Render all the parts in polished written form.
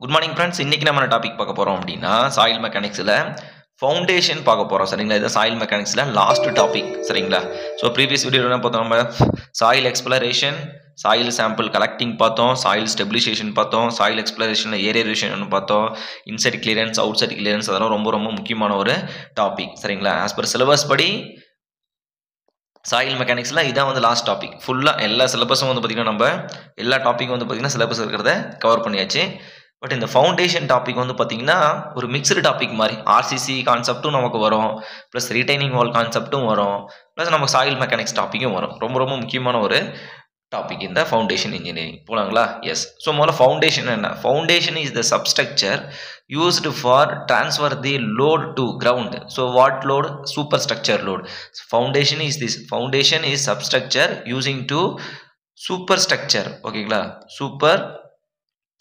Good morning friends. இன்னைக்கு நம்ம topic பார்க்க போறோம் அப்படின்னா சாயில் மெக்கானிக்ஸ்ல ஃபவுண்டேஷன் பார்க்க போறோம். சரிங்களா, இது சாயில் மெக்கானிக்ஸ்ல லாஸ்ட் டாபிக். சரிங்களா, ஸோ ப்ரீவியஸ் வீடியோவில் என்ன பார்த்தோம், நம்ம soil exploration, soil sample collecting பார்த்தோம், சாயில் ஸ்டெபிலைசேஷன் பார்த்தோம், சாயில் எக்ஸ்ப்ளரேஷனில் ஏரியேஷன் பார்த்தோம், inside clearance, outside clearance, அதெல்லாம் ரொம்ப ரொம்ப முக்கியமான ஒரு டாபிக். சரிங்களா, ஆஸ் பர் சிலபஸ் படி சாயில் மெக்கானிக்ஸில் இதான் வந்து லாஸ்ட் டாபிக். ஃபுல்லாக எல்லா சிலபஸும் வந்து பார்த்திங்கன்னா நம்ம எல்லா டாப்பிக்கும் வந்து பார்த்திங்கன்னா சிலபஸ் இருக்கிறத கவர் பண்ணியாச்சு. பட் இந்த ஃபவுண்டேஷன் டாபிக் வந்து பார்த்திங்கன்னா ஒரு மிக்சடு டாபிக் மாதிரி. ஆர்சிசி கான்செப்ட்டும் நமக்கு வரும், ப்ளஸ் ரீடைனிங் வால் கான்செப்ட்டும் வரும், ப்ளஸ் நமக்கு சாயில் மெக்கானிக்ஸ் டாப்பிக்கும் வரும். ரொம்ப ரொம்ப முக்கியமான ஒரு டாபிக் இந்த ஃபவுண்டேஷன் இன்ஜினியரிங். போலாங்களா? எஸ். ஸோ முதல்ல ஃபவுண்டேஷன் என்ன? Foundation is the substructure used for transfer the load to ground. So what load? Superstructure load. Foundation is this. Foundation is substructure using to superstructure. ஓகேங்களா, super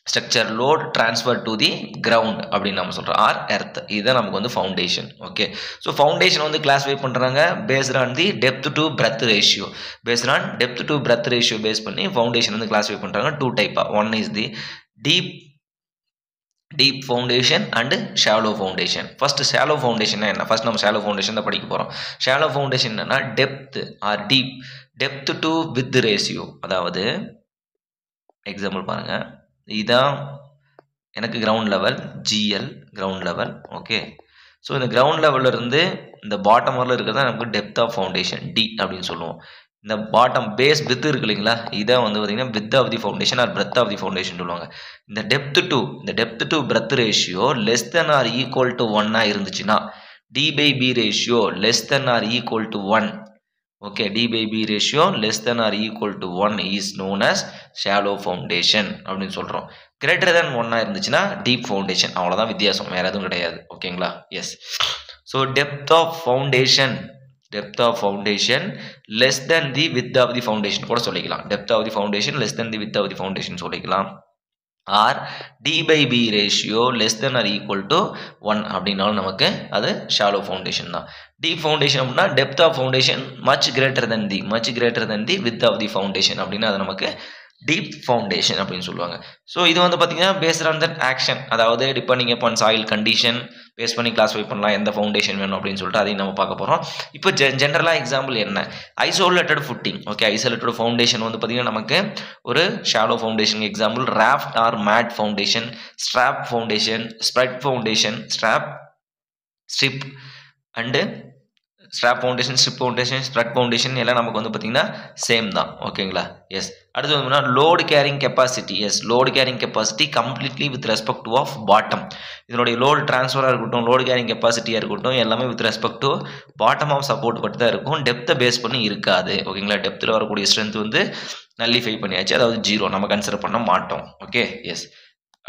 structure load transfer to the ground அப்படின்னு நம்ம சொல்கிறோம், or earth. இதுதான் நமக்கு வந்து foundation. Okay, so foundation வந்து classify பண்ணுறாங்க based on the depth to breadth ratio. Based on depth to breadth ratio base பண்ணி ஃபவுண்டேஷன் வந்து கிளாஸிஃபை பண்ணுறாங்க. டூ டைப்பாக. One is the deep foundation and shallow foundation. First shallow foundation என்ன? First நம்ம shallow foundation தான் படிக்க போகிறோம். Shallow foundation என்னன்னா depth R depth to width ratio. அதாவது எக்ஸாம்பிள் பாருங்க, இதுதான் எனக்கு ground level, GL ground level. Okay, so இந்த கிரவுண்ட் லெவலில் இருந்து இந்த பாட்டம் வரல இருக்கிறதா நமக்கு டெப்த் ஆஃப் ஃபவுண்டேஷன், டி அப்படின்னு சொல்லுவோம். இந்த பாட்டம் பேஸ் வித் இருக்கு இல்லைங்களா, இதான் வந்து பார்த்தீங்கன்னா width of the foundation or breadth of the foundation சொல்லுவாங்க. இந்த depth to breadth ratio less than or equal to 1 இருந்துச்சுன்னா, D by B ratio less than or equal to 1. Okay, D by B ratio less than or equal to 1 is known as shallow foundation அப்படின்னு சொல்கிறோம். Greater than 1 இருந்துச்சுன்னா deep foundation. அவ்வளோதான் வித்தியாசம், வேறு எதுவும் கிடையாது. ஓகேங்களா? Yes. So depth of foundation less than the width of the foundation கூட சொல்லிக்கலாம். depth of the foundation less than the width of the foundation சொல்லிக்கலாம். Or D by B ratio less than or equal to 1 அப்படின்னாலும் நமக்கு அது shallow foundation தான். Deep foundation அப்படின்னா depth of foundation much greater than the width of the foundation அப்படின்னா அது நமக்கு deep foundation அப்படின்னு சொல்லுவாங்க. ஸோ இது வந்து பார்த்தீங்கன்னா பேஸ்ட் ஆன் தட் ஆக்ஷன், அதாவது depending upon soil condition base பண்ணி கிளாஸிஃபை பண்ணலாம் எந்த ஃபவுண்டேஷன் வேணும் அப்படின்னு சொல்லிட்டு அதையும் நம்ம பார்க்க போகிறோம். இப்போ ஜென்ரலாக எக்ஸாம்பிள் என்ன? Isolated footing. Okay, isolated foundation வந்து பார்த்தீங்கன்னா நமக்கு ஒரு shallow foundation example raft or mat foundation, strap foundation, spread foundation, strip and strap foundation, strip foundation, spread foundation எல்லாம் நமக்கு வந்து பார்த்தீங்கன்னா சேம் தான். ஓகேங்களா? எஸ். அடுத்து வந்து load carrying capacity. Yes, load carrying capacity completely with respect to of bottom. இதனுடைய load ட்ரான்ஸ்ஃபராக இருக்கட்டும், லோடு கேரிங் கெப்பாசிட்டியாக இருக்கட்டும், எல்லாமே with respect to bottom of support பட்டு தான் இருக்கும். டெப்த்தை பேஸ் பண்ணி இருக்காது. ஓகேங்களா? டெப்த்தில் வரக்கூடிய ஸ்ட்ரென்த் வந்து நல்லிஃபை பண்ணியாச்சு, அதாவது 0 நம்ம கன்சிடர் பண்ண மாட்டோம். Okay, yes.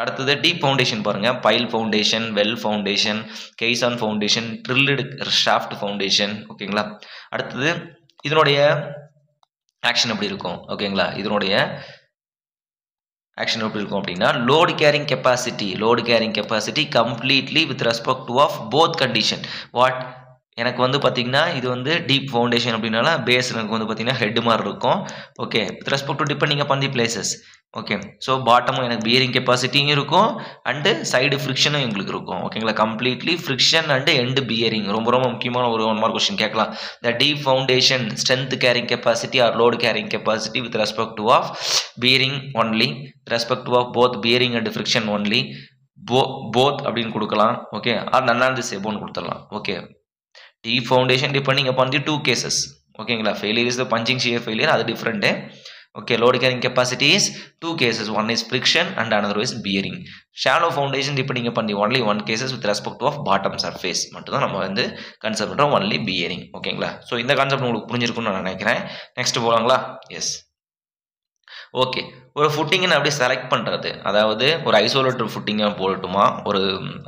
அடுத்தது டீப் ஃபவுண்டேஷன் பாருங்க, pile foundation, well foundation, caisson foundation, drilled shaft foundation. ஓகேங்களா? அடுத்தது இதனுடைய ஆக்ஷன் எப்படி இருக்கும்? ஓகேங்களா, இதனுடைய ஆக்ஷன் எப்படி இருக்கும் அப்படின்னா load carrying capacity completely with respect to of both condition. What எனக்கு வந்து பார்த்தீங்கன்னா இது வந்து டீப் ஃபவுண்டேஷன் அப்படின்னால பேஸ் எனக்கு வந்து பார்த்தீங்கன்னா ஹெட் மாதிரி இருக்கும். Okay, with respect to depending upon the places. Okay, so பாட்டமும் எனக்கு பியரிங் கெப்பாசிட்டியும் இருக்கும் அண்டு சைடு ஃப்ரிக்ஷனும் எங்களுக்கு இருக்கும். ஓகேங்களா, completely friction and end bearing. ரொம்ப ரொம்ப முக்கியமான ஒரு 1 மார்க் கொஸ்டின் கேட்கலாம். The deep foundation strength carrying capacity or load carrying capacity with respect to of bearing only, respect to of both bearing and friction only, both அப்படின்னு கொடுக்கலாம். Okay, or நன்னாந்து சேபோன்னு கொடுத்துடலாம். Okay, deep foundation depending upon the 2 cases. ஓகேங்களா, failure is the punching shear failure, அது different. Okay, load carrying capacity is 2 cases, one is friction and another is bearing. shallow foundation depending upon the only 1 cases with respect to of bottom surface மட்டும் தான் நம்ம வந்து consider பண்றோம், only bearing. ஓகேங்களா, so இந்த concept உங்களுக்கு புரிஞ்சிருக்கும்னு நான் நினைக்கிறேன். நெக்ஸ்ட் போகலாங்களா? எஸ். ஓகே, ஒரு ஃபுட்டிங்கை நான் அப்படியே செலக்ட் பண்ணுறது, அதாவது ஒரு ஐசோலேட்டட் ஃபுட்டிங்காக போடட்டுமா,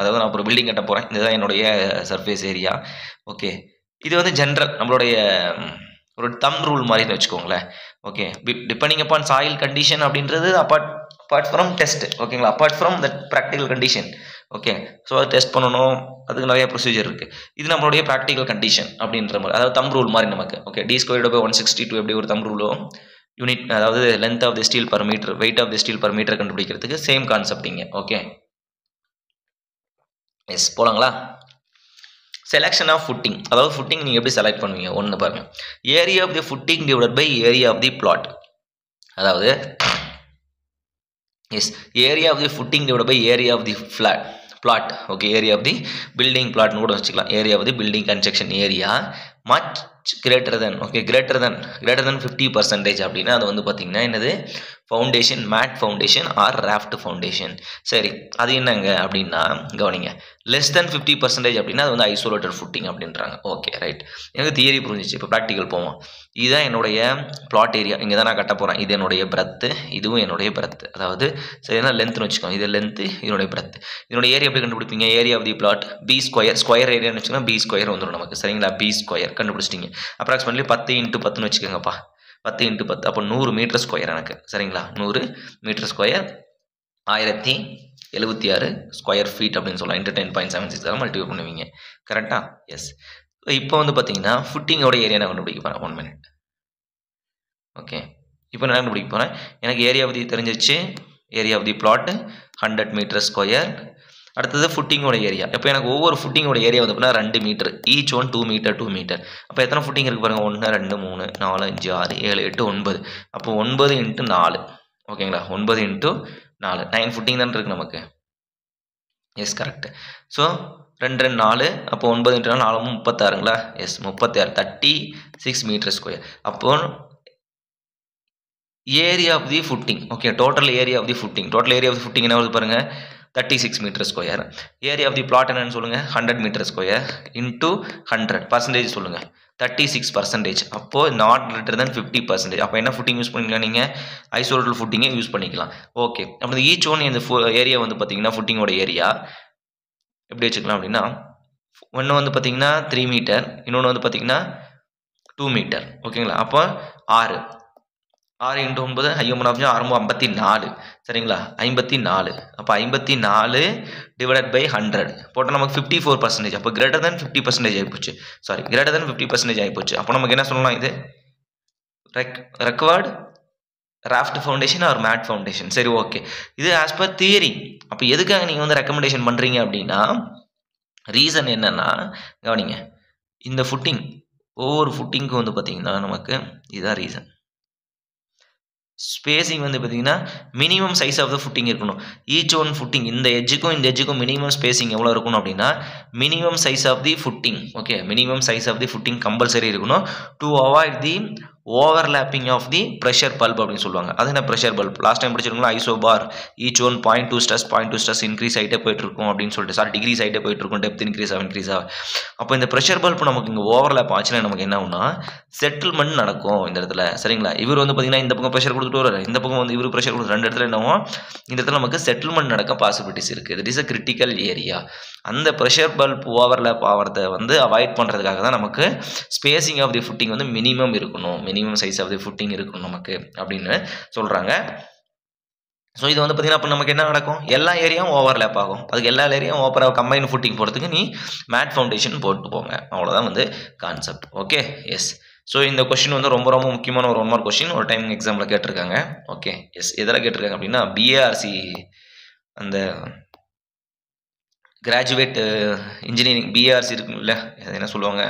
அதாவது நான் ஒரு பில்டிங் கட்ட போகிறேன், இதுதான் என்னுடைய சர்ஃபேஸ் ஏரியா. ஓகே, இது வந்து ஜென்ரல் நம்மளுடைய ஒரு தம் ரூல் மாதிரின்னு வச்சுக்கோங்களேன். Okay, depending upon soil condition அப்படின்றது அப்பார்ட் ஃப்ரம் டெஸ்ட். ஓகேங்களா, apart from that practical condition. Okay, so அது டெஸ்ட் பண்ணணும், அதுக்கு நிறைய ப்ரொசீஜர் இருக்குது. இது நம்மளுடைய ப்ராக்டிக்கல் கண்டிஷன் அப்படின்ற மாதிரி, அதாவது தம் ரூல் மாதிரி நமக்கு. ஓகே, d²/162 எப்படி ஒரு தம் ரூலும் யூனிட், அதாவது length of the steel per metre, weight of the steel per metre கண்டுபிடிக்கிறதுக்கு சேம் கான்செப்ட் இங்கே. ஓகே, எஸ் போலாங்களா? செலெக்ஷன் ஆஃப் ஃபுட்டிங், அதாவது ஃபுட்டிங் நீங்கள் எப்படி செலக்ட் பண்ணுவீங்க? ஒன்று பாருங்க, area of the footing divided by area of the plot. அதாவது yes area of the footing divided by area of the plot. Okay, area of the building plot நோட வச்சுக்கலாம். area of the building construction area much greater than, okay, greater than 50% அப்படின்னா அது வந்து பார்த்தீங்கன்னா என்னது? Foundation, mat foundation or raft foundation. சரி, அது என்னங்க அப்படின்னா கவனிங்க, லெஸ் தென் 50% அப்படின்னா அது வந்து ஐசோலேட்டட் ஃபுட்டிங் அப்படின்றாங்க. ஓகே ரைட், எனக்கு தியரி புரிஞ்சிச்சு. இப்போ ப்ராக்டிக்கல் போவோம். இதுதான் என்னுடைய பிளாட் ஏரியா, இங்கே தான் நான் கட்ட போகிறேன். இது என்னுடைய பிரெத்து, இதுவும் என்னுடைய பிரெத்து. அதாவது சரினா லென்த்னு வச்சுக்கோங்க, இது லென்த்து, இதனுடைய பிரெத்து. இதனுடைய ஏரியா எப்படி கண்டுபிடிப்பீங்க? Area of the plot B square, square ஏரியான்னு வச்சுக்கோங்க, பி ஸ்கொயர் வந்துடும் நமக்கு. சரிங்களா? பி ஸ்கொயர் கண்டுபிடிச்சிட்டிங்க. அப்ராக்சிமேட்லி 10x10 வச்சுக்கோங்கப்பா, 10x10 அப்போ 100 மீட்டர் ஸ்கொயர் எனக்கு. சரிங்களா? 100 மீட்டர் ஸ்கொயர் 1076 ஸ்கொயர் ஃபீட் அப்படின்னு சொல்லலாம். இன்ட்டு 10.76 மல்டிப்ளை பண்ணுவீங்க. கரெக்டா? எஸ். இப்போ வந்து பார்த்தீங்கன்னா ஃபுட்டிங்கோட ஏரியா நான் கண்டுபிடிக்க போகிறேன். 1 minute. ஓகே, இப்போ நான் கண்டுபிடிக்க போகிறேன். எனக்கு ஏரியா ஆஃப் தி தெரிஞ்சிச்சு. Area of the plot 100 metre square. அடுத்தது ஃபுட்டிங்கோட ஏரியா. இப்போ எனக்கு ஒவ்வொரு ஃபுட்டிங்கோட ஏரியா வந்து பார்த்தீங்கன்னா 2 metre, each one 2 metre 2 metre. அப்போ எத்தனை ஃபுட்டிங் இருக்குது பாருங்கள்? 1 2 3 4 5 6 7 8 9. அப்போ 9 × 4. ஓகேங்களா? 9 × 4 9 ஃபுட்டிங் தானே இருக்குது நமக்கு. Yes correct. ஸோ 2 2 4, அப்போ 9 × 4 36ங்களா? Yes 36, 36 metre square. அப்போ area of the footing, okay, total area of the footing, என்ன வருது பாருங்கள்? 36 metre square. Area of the plot என்னன்னு சொல்லுங்கள்? 100 மீட்டர் ஸ்கொயர் இன்ட்டு 100 பர்சன்டேஜ் சொல்லுங்கள். 36%. அப்போது நாட் கிரேட்டர் தென் 50%. அப்போ என்ன ஃபுட்டிங் யூஸ் பண்ணிக்கலாம்? நீங்கள் ஐசோலேட்டட் ஃபுட்டிங்கை யூஸ் பண்ணிக்கலாம். ஓகே, அப்போ ஈச் ஒன் இந்த ஏரியா வந்து பார்த்தீங்கன்னா ஃபுட்டிங்கோட ஏரியா எப்படி வச்சுக்கலாம் அப்படின்னா, ஒன்று வந்து பார்த்தீங்கன்னா 3 மீட்டர், இன்னொன்று வந்து பார்த்தீங்கன்னா 2 மீட்டர். ஓகேங்களா? அப்போ 6 6 × 9 54. சரிங்களா? 54. அப்போ 54 டிவைடட் பை 100 போட்டால் நமக்கு 54%. அப்போ கிரேட்டர் தென் 50% ஆகிப்போச்சு. சாரி, கிரேட்டர் தென் 50% ஆகிப்போச்சு. அப்போ நமக்கு என்ன சொல்லலாம்? இது required raft foundation R mat foundation. சரி, ஓகே, இது ஆஸ் பர் தியரி. அப்போ எதுக்காக நீங்கள் வந்து ரெக்கமெண்டேஷன் பண்ணுறீங்க அப்படின்னா, ரீசன் என்னன்னா கவனிங்க, இந்த ஃபுட்டிங் ஒவ்வொரு ஃபுட்டிங்க்கும் வந்து பார்த்தீங்கன்னா நமக்கு இதுதான் ரீசன். ஸ்பேசிங் வந்து பார்த்தீங்கன்னா minimum size of the footing இருக்கணும். ஈச் ஒன் ஃபுட்டிங், இந்த எஜ்ஜுக்கும் மினிமம் ஸ்பேசிங் எவ்வளோ இருக்கணும் அப்படின்னா, minimum size of the footing. Okay, minimum size of the footing compulsory இருக்கணும் to avoid the overlapping of the pressure bulb அப்படின்னு சொல்லுவாங்க. அது என்ன ப்ரெஷர் பல்ப்? லாஸ்ட் டைம் படிச்சிருக்கோங்களா? Isobar each one 0.2 stress increase ஆகிட்டே போயிட்டு இருக்கும் அப்படின்னு சொல்லிட்டு, சாரி டிகிரீஸ் ஆகிட்டே போயிட்டு இருக்கும், டெப்த் இன்க்ரீஸ் ஆகும். அப்போ இந்த ப்ரெஷர் பல்ப் நமக்கு இங்கே ஓவர்லேப் ஆச்சுன்னா நமக்கு என்ன ஆகும்னா செட்டில்மெண்ட் நடக்கும் இந்த இடத்துல. சரிங்களா? இவர் வந்து பார்த்தீங்கன்னா இந்த பக்கம் ப்ரெஷர் கொடுத்துட்டு வர, இந்த பக்கம் வந்து இவர் ப்ரெஷர் கொடுத்து, 2 இடத்துல என்னவோ இந்த இடத்துல நமக்கு செட்டில்மெண்ட் நடக்க பாசிபிலிட்டிஸ் இருக்குது. It is a critical area. அந்த ப்ரெஷர் பல்ப் ஓவர்லேப் ஆகிறத வந்து அவாய்ட் பண்ணுறதுக்காக தான் நமக்கு ஸ்பேசிங் ஆஃப் தி ஃபுட்டிங் வந்து மினிமம் இருக்கணும், minimum size of the footing இருக்கணும் நமக்கு அப்படின்னு சொல்கிறாங்க. ஸோ இது வந்து பார்த்தீங்கன்னா அப்போ நமக்கு என்ன நடக்கும்? எல்லா ஏரியாவும் ஓவர்லேப் ஆகும். அதுக்கு எல்லா ஏரியாவும் ஓப்பராக கம்பைன் ஃபுட்டிங் போகிறதுக்கு நீ மேட் ஃபவுண்டேஷன் போட்டு போங்க. அவ்வளோதான் வந்து கான்செப்ட். Okay, yes. ஸோ இந்த கொஸ்டின் வந்து ரொம்ப ரொம்ப முக்கியமான ஒரு 1 மார்க் கொஸ்டின். ஒரு டைம் எக்ஸாமில் கேட்டிருக்காங்க. Okay, yes. எதில் கேட்டிருக்காங்க அப்படின்னா, பிஏஆர்சி அந்த கிராஜுவேட் இன்ஜினியரிங் பிஏஆர்சி இருக்குல்ல, அது என்ன சொல்லுவாங்க,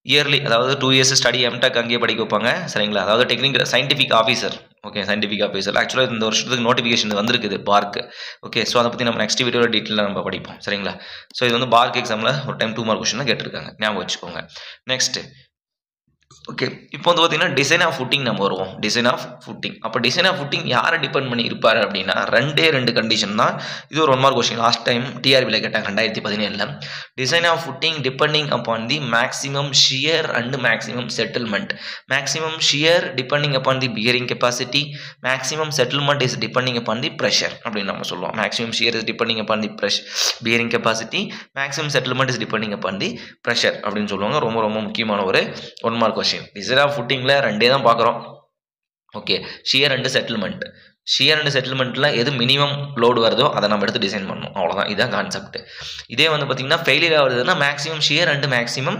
இயர்லி, அதாவது 2 years ஸ்டடி எம்டெக் அங்கேயே படிக்க வைப்பாங்க. சரிங்களா? அதாவது technical scientific officer. Okay, scientific officer. ஆக்சுவலாக இந்த வருஷத்துக்கு நோட்டிஃபிகேஷன் வந்திருக்குது பார்க். ஓகே, ஸோ அதை பற்றி நம்ம நெக்ஸ்ட் வீடியோவில் டீட்டெயிலாக நம்ம படிப்போம். சரிங்களா? ஸோ இது வந்து பார்க் எக்ஸாமில் ஒரு டைம் 2 மார்க் கொஸ்டின் கேட்டிருக்காங்க, ஞாபகம் வச்சுக்கோங்க. நெக்ஸ்ட், ஓகே, இப்போ வந்து பார்த்தீங்கன்னா டிசைன் ஆஃப் ஃபுட்டிங் நம்ம வருவோம். Design of footing. அப்போ டிசைன் ஆஃப் ஃபுட்டிங் யாரை டிபெண்ட் பண்ணி இருப்பார் அப்படின்னா, 2 கண்டிஷன் தான். இது ஒரு 1 மார்க் கொஸ்டின். லாஸ்ட் டைம் டிஆர்பியில் கேட்டாங்க 2017. Design of footing depending upon the maximum shear and maximum settlement. Maximum shear depending upon the bearing capacity, maximum settlement is depending upon the pressure அப்படின்னு நம்ம சொல்லுவோம். Maximum shear is depending upon the bearing capacity, maximum settlement is depending upon the pressure அப்படின்னு சொல்லுவாங்க. ரொம்ப ரொம்ப முக்கியமான ஒரு 1 mark question. Design of ஃபுட்டிங்கில் 2 தான் பார்க்குறோம். Okay, shear and settlement. Shear and செட்டில்மெண்ட்டில் எது மினிமம் லோடு வருதோ அதை நம்ம எடுத்து டிசைன் பண்ணணும். அவ்வளோதான், இதுதான் கான்செப்ட். இதே வந்து பார்த்தீங்கன்னா ஃபெயிலியர் ஆகுதுன்னா maximum shear and maximum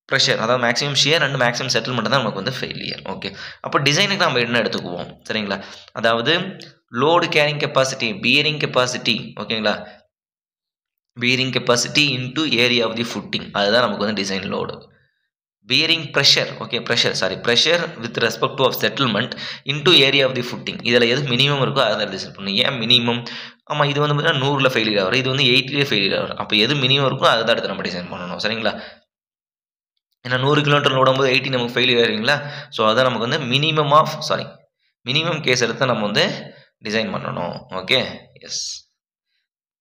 pressure, அதாவது maximum shear and maximum settlement தான் நமக்கு வந்து ஃபெயிலியர். ஓகே, அப்போ டிசைனுக்கு நம்ம என்ன எடுத்துக்குவோம்? சரிங்களா? அதாவது load carrying capacity, bearing capacity, ஓகேங்களா, bearing capacity into area of the footing. அதுதான் நமக்கு வந்து design load. bearing pressure, okay, pressure with respect to of settlement into area of the footing. இதில் எது மினிமம் இருக்கோ அதை டிசைன் பண்ணணும். ஏன் மினிமம்? ஆமாம், இது வந்து பார்த்தீங்கன்னா 100ல் ஃபெயிலியர் ஆகும், இது வந்து 80லே ஃபெயிலியர் ஆகும். அப்போ எது மினிமம் இருக்கோ அதை தான் எடுத்து நம்ம டிசைன் பண்ணணும். சரிங்களா? ஏன்னா 100 கிலோமீட்டர் ஓடும்போது 80 நமக்கு ஃபெயிலியர் ஆகிறீங்களா? ஸோ அதான் நமக்கு வந்து மினிமம் கேஸ் எடுத்து நம்ம வந்து டிசைன் பண்ணணும். ஓகே, எஸ்,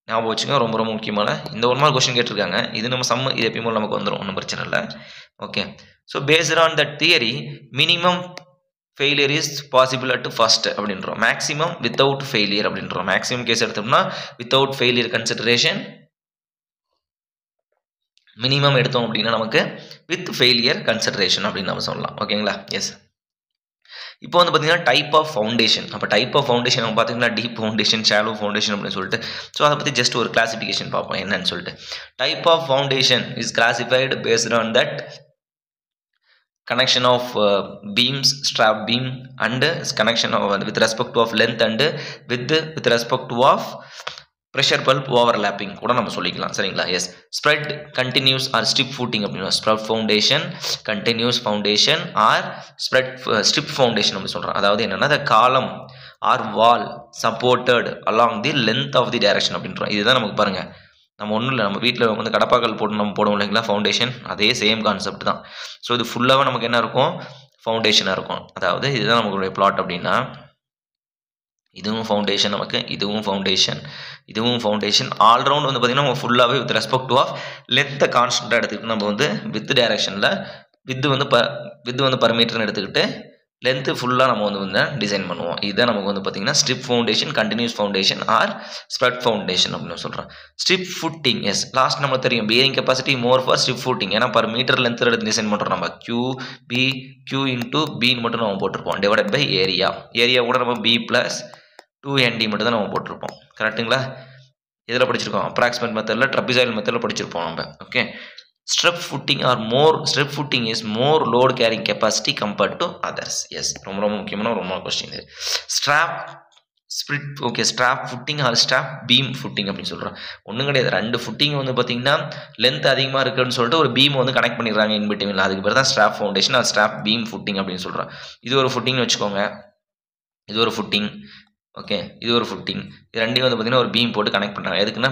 ஞாபகம் வச்சுங்க. ரொம்ப ரொம்ப முக்கியமான இந்த ஒரு மாதிரி கொஸ்டின் கேட்டிருக்காங்க. இது நம்ம சம்ம இது எப்பயும் போல் நமக்கு வந்துடும், ஒன்றும் பிரச்சனை இல்லை. Okay, so based on that theory minimum failure is possible at first அப்படின்றோம். மேக்ஸிமம் வித்தவுட் ஃபெயிலியர் அப்படின்றோம். மேக்ஸிமம் கேஸ் எடுத்தோம்னா வித்தவுட் ஃபெயிலியர் கன்சிடரேஷன், மினிமம் எடுத்தோம் அப்படின்னா நமக்கு வித் ஃபெயிலியர் கன்சிடரேஷன் அப்படின்னு நம்ம சொல்லலாம். ஓகேங்களா? எஸ். இப்போ வந்து பார்த்தீங்கன்னா டைப் ஆஃப் ஃபவுண்டேஷன். அப்போ டைப் ஆஃப் ஃபவுண்டேஷன் நம்ம பார்த்தீங்கன்னா டீப் ஃபவுண்டேஷன், ஷாலோ ஃபவுண்டேஷன் அப்படின்னு சொல்லிட்டு, ஸோ அதை பற்றி ஜஸ்ட் ஒரு கிளாசிஃபிகேஷன் பார்ப்போம் என்னன்னு சொல்லிட்டு. Type of foundation is classified based on that connection of beams, strap beam and connection of with respect to of length and with respect to of pressure pulp overlapping கூட நம்ம சொல்லிக்கலாம். சரிங்களா? Yes. Spread continuous or strip footing அப்படின்னா spread foundation, continuous foundation or strip foundation அப்படி சொல்கிறோம். அதாவது என்னென்னா the column or wall supported along the length of the direction அப்படின்றோம். இதுதான் நமக்கு பாருங்கள், நம்ம ஒன்றும் இல்லை, நம்ம வீட்டில் வந்து கடப்பாக்கல் போட்டு நம்ம போடுவோம் இல்லைங்களா ஃபவுண்டேஷன், அதே சேம் கான்செப்ட் தான். ஸோ இது ஃபுல்லாகவே நமக்கு என்ன இருக்கும்? ஃபவுண்டேஷனாக இருக்கும். அதாவது இதுதான் நமக்குடைய பிளாட் அப்படின்னா இதுவும் ஃபவுண்டேஷன், நமக்கு இதுவும் ஃபவுண்டேஷன், இதுவும் ஃபவுண்டேஷன். ஆல்ரவுண்ட் வந்து பார்த்திங்கன்னா நம்ம ஃபுல்லாகவே வித் ரெஸ்பெக்ட் டு ஆஃப் லென்த்தை கான்ஸ்டண்ட்டாக எடுத்துக்கிட்டு நம்ம வந்து வித் டைரக்ஷனில் வித்து வந்து பர் மீட்டர்னு எடுத்துக்கிட்டு லென்த்து ஃபுல்லாக நம்ம வந்து டிசைன் பண்ணுவோம். இதுதான் நமக்கு வந்து பார்த்திங்கன்னா strip foundation, continuous foundation or spread foundation அப்படின்னு சொல்கிறோம். ஸ்ட்ரிப் ஃபுட்டிங், எஸ், லாஸ்ட் நமக்கு தெரியும் bearing capacity more for strip footing. ஏன்னா பர் மீட்டர் லென்த்தில் எடுத்து டிசைன் பண்ணுறோம். நம்ம கியூ இன்ட்டு பின்னு மட்டும் நம்ம போட்டிருப்போம், டிவைடட் பை ஏரியா கூட நம்ம பி ப்ளஸ் 2ND மட்டும் தான் நம்ம போட்டிருப்போம். கரெக்டுங்களா? இதில் படிச்சிருக்கோம் அப்ராக்சிமேட் மெத்தடில், ட்ரபிசாய்டல் மெத்தடில் படிச்சிருப்போம் நம்ம. Okay, strip footing is more load carrying capacity compared to others. Yes, ரொம்ப ரொம்ப முக்கியமான ரொம்ப கொஸ்டின் இது. Strap footing or strap beam footing அப்படின்னு சொல்கிறோம். ஒன்றும் கிடையாது, ரெண்டு ஃபுட்டிங் வந்து பார்த்தீங்கன்னா லென்த் அதிகமாக இருக்குன்னு சொல்லிட்டு ஒரு பீம் வந்து கனெக்ட் பண்ணிடுறாங்க இன்பிட்வீனில். அதுக்கு பேர் தான் strap foundation or strap beam footing அப்படின்னு சொல்கிறோம். இது ஒரு ஃபுட்டிங்னு வச்சுக்கோங்க, இது ஒரு ஃபுட்டிங். ஓகே, இது ஒரு ஃபுட்டிங். இது ரெண்டையும் வந்து பார்த்தீங்கன்னா ஒரு பீம் போட்டு கனெக்ட் பண்ணுறாங்க. எதுக்குன்னா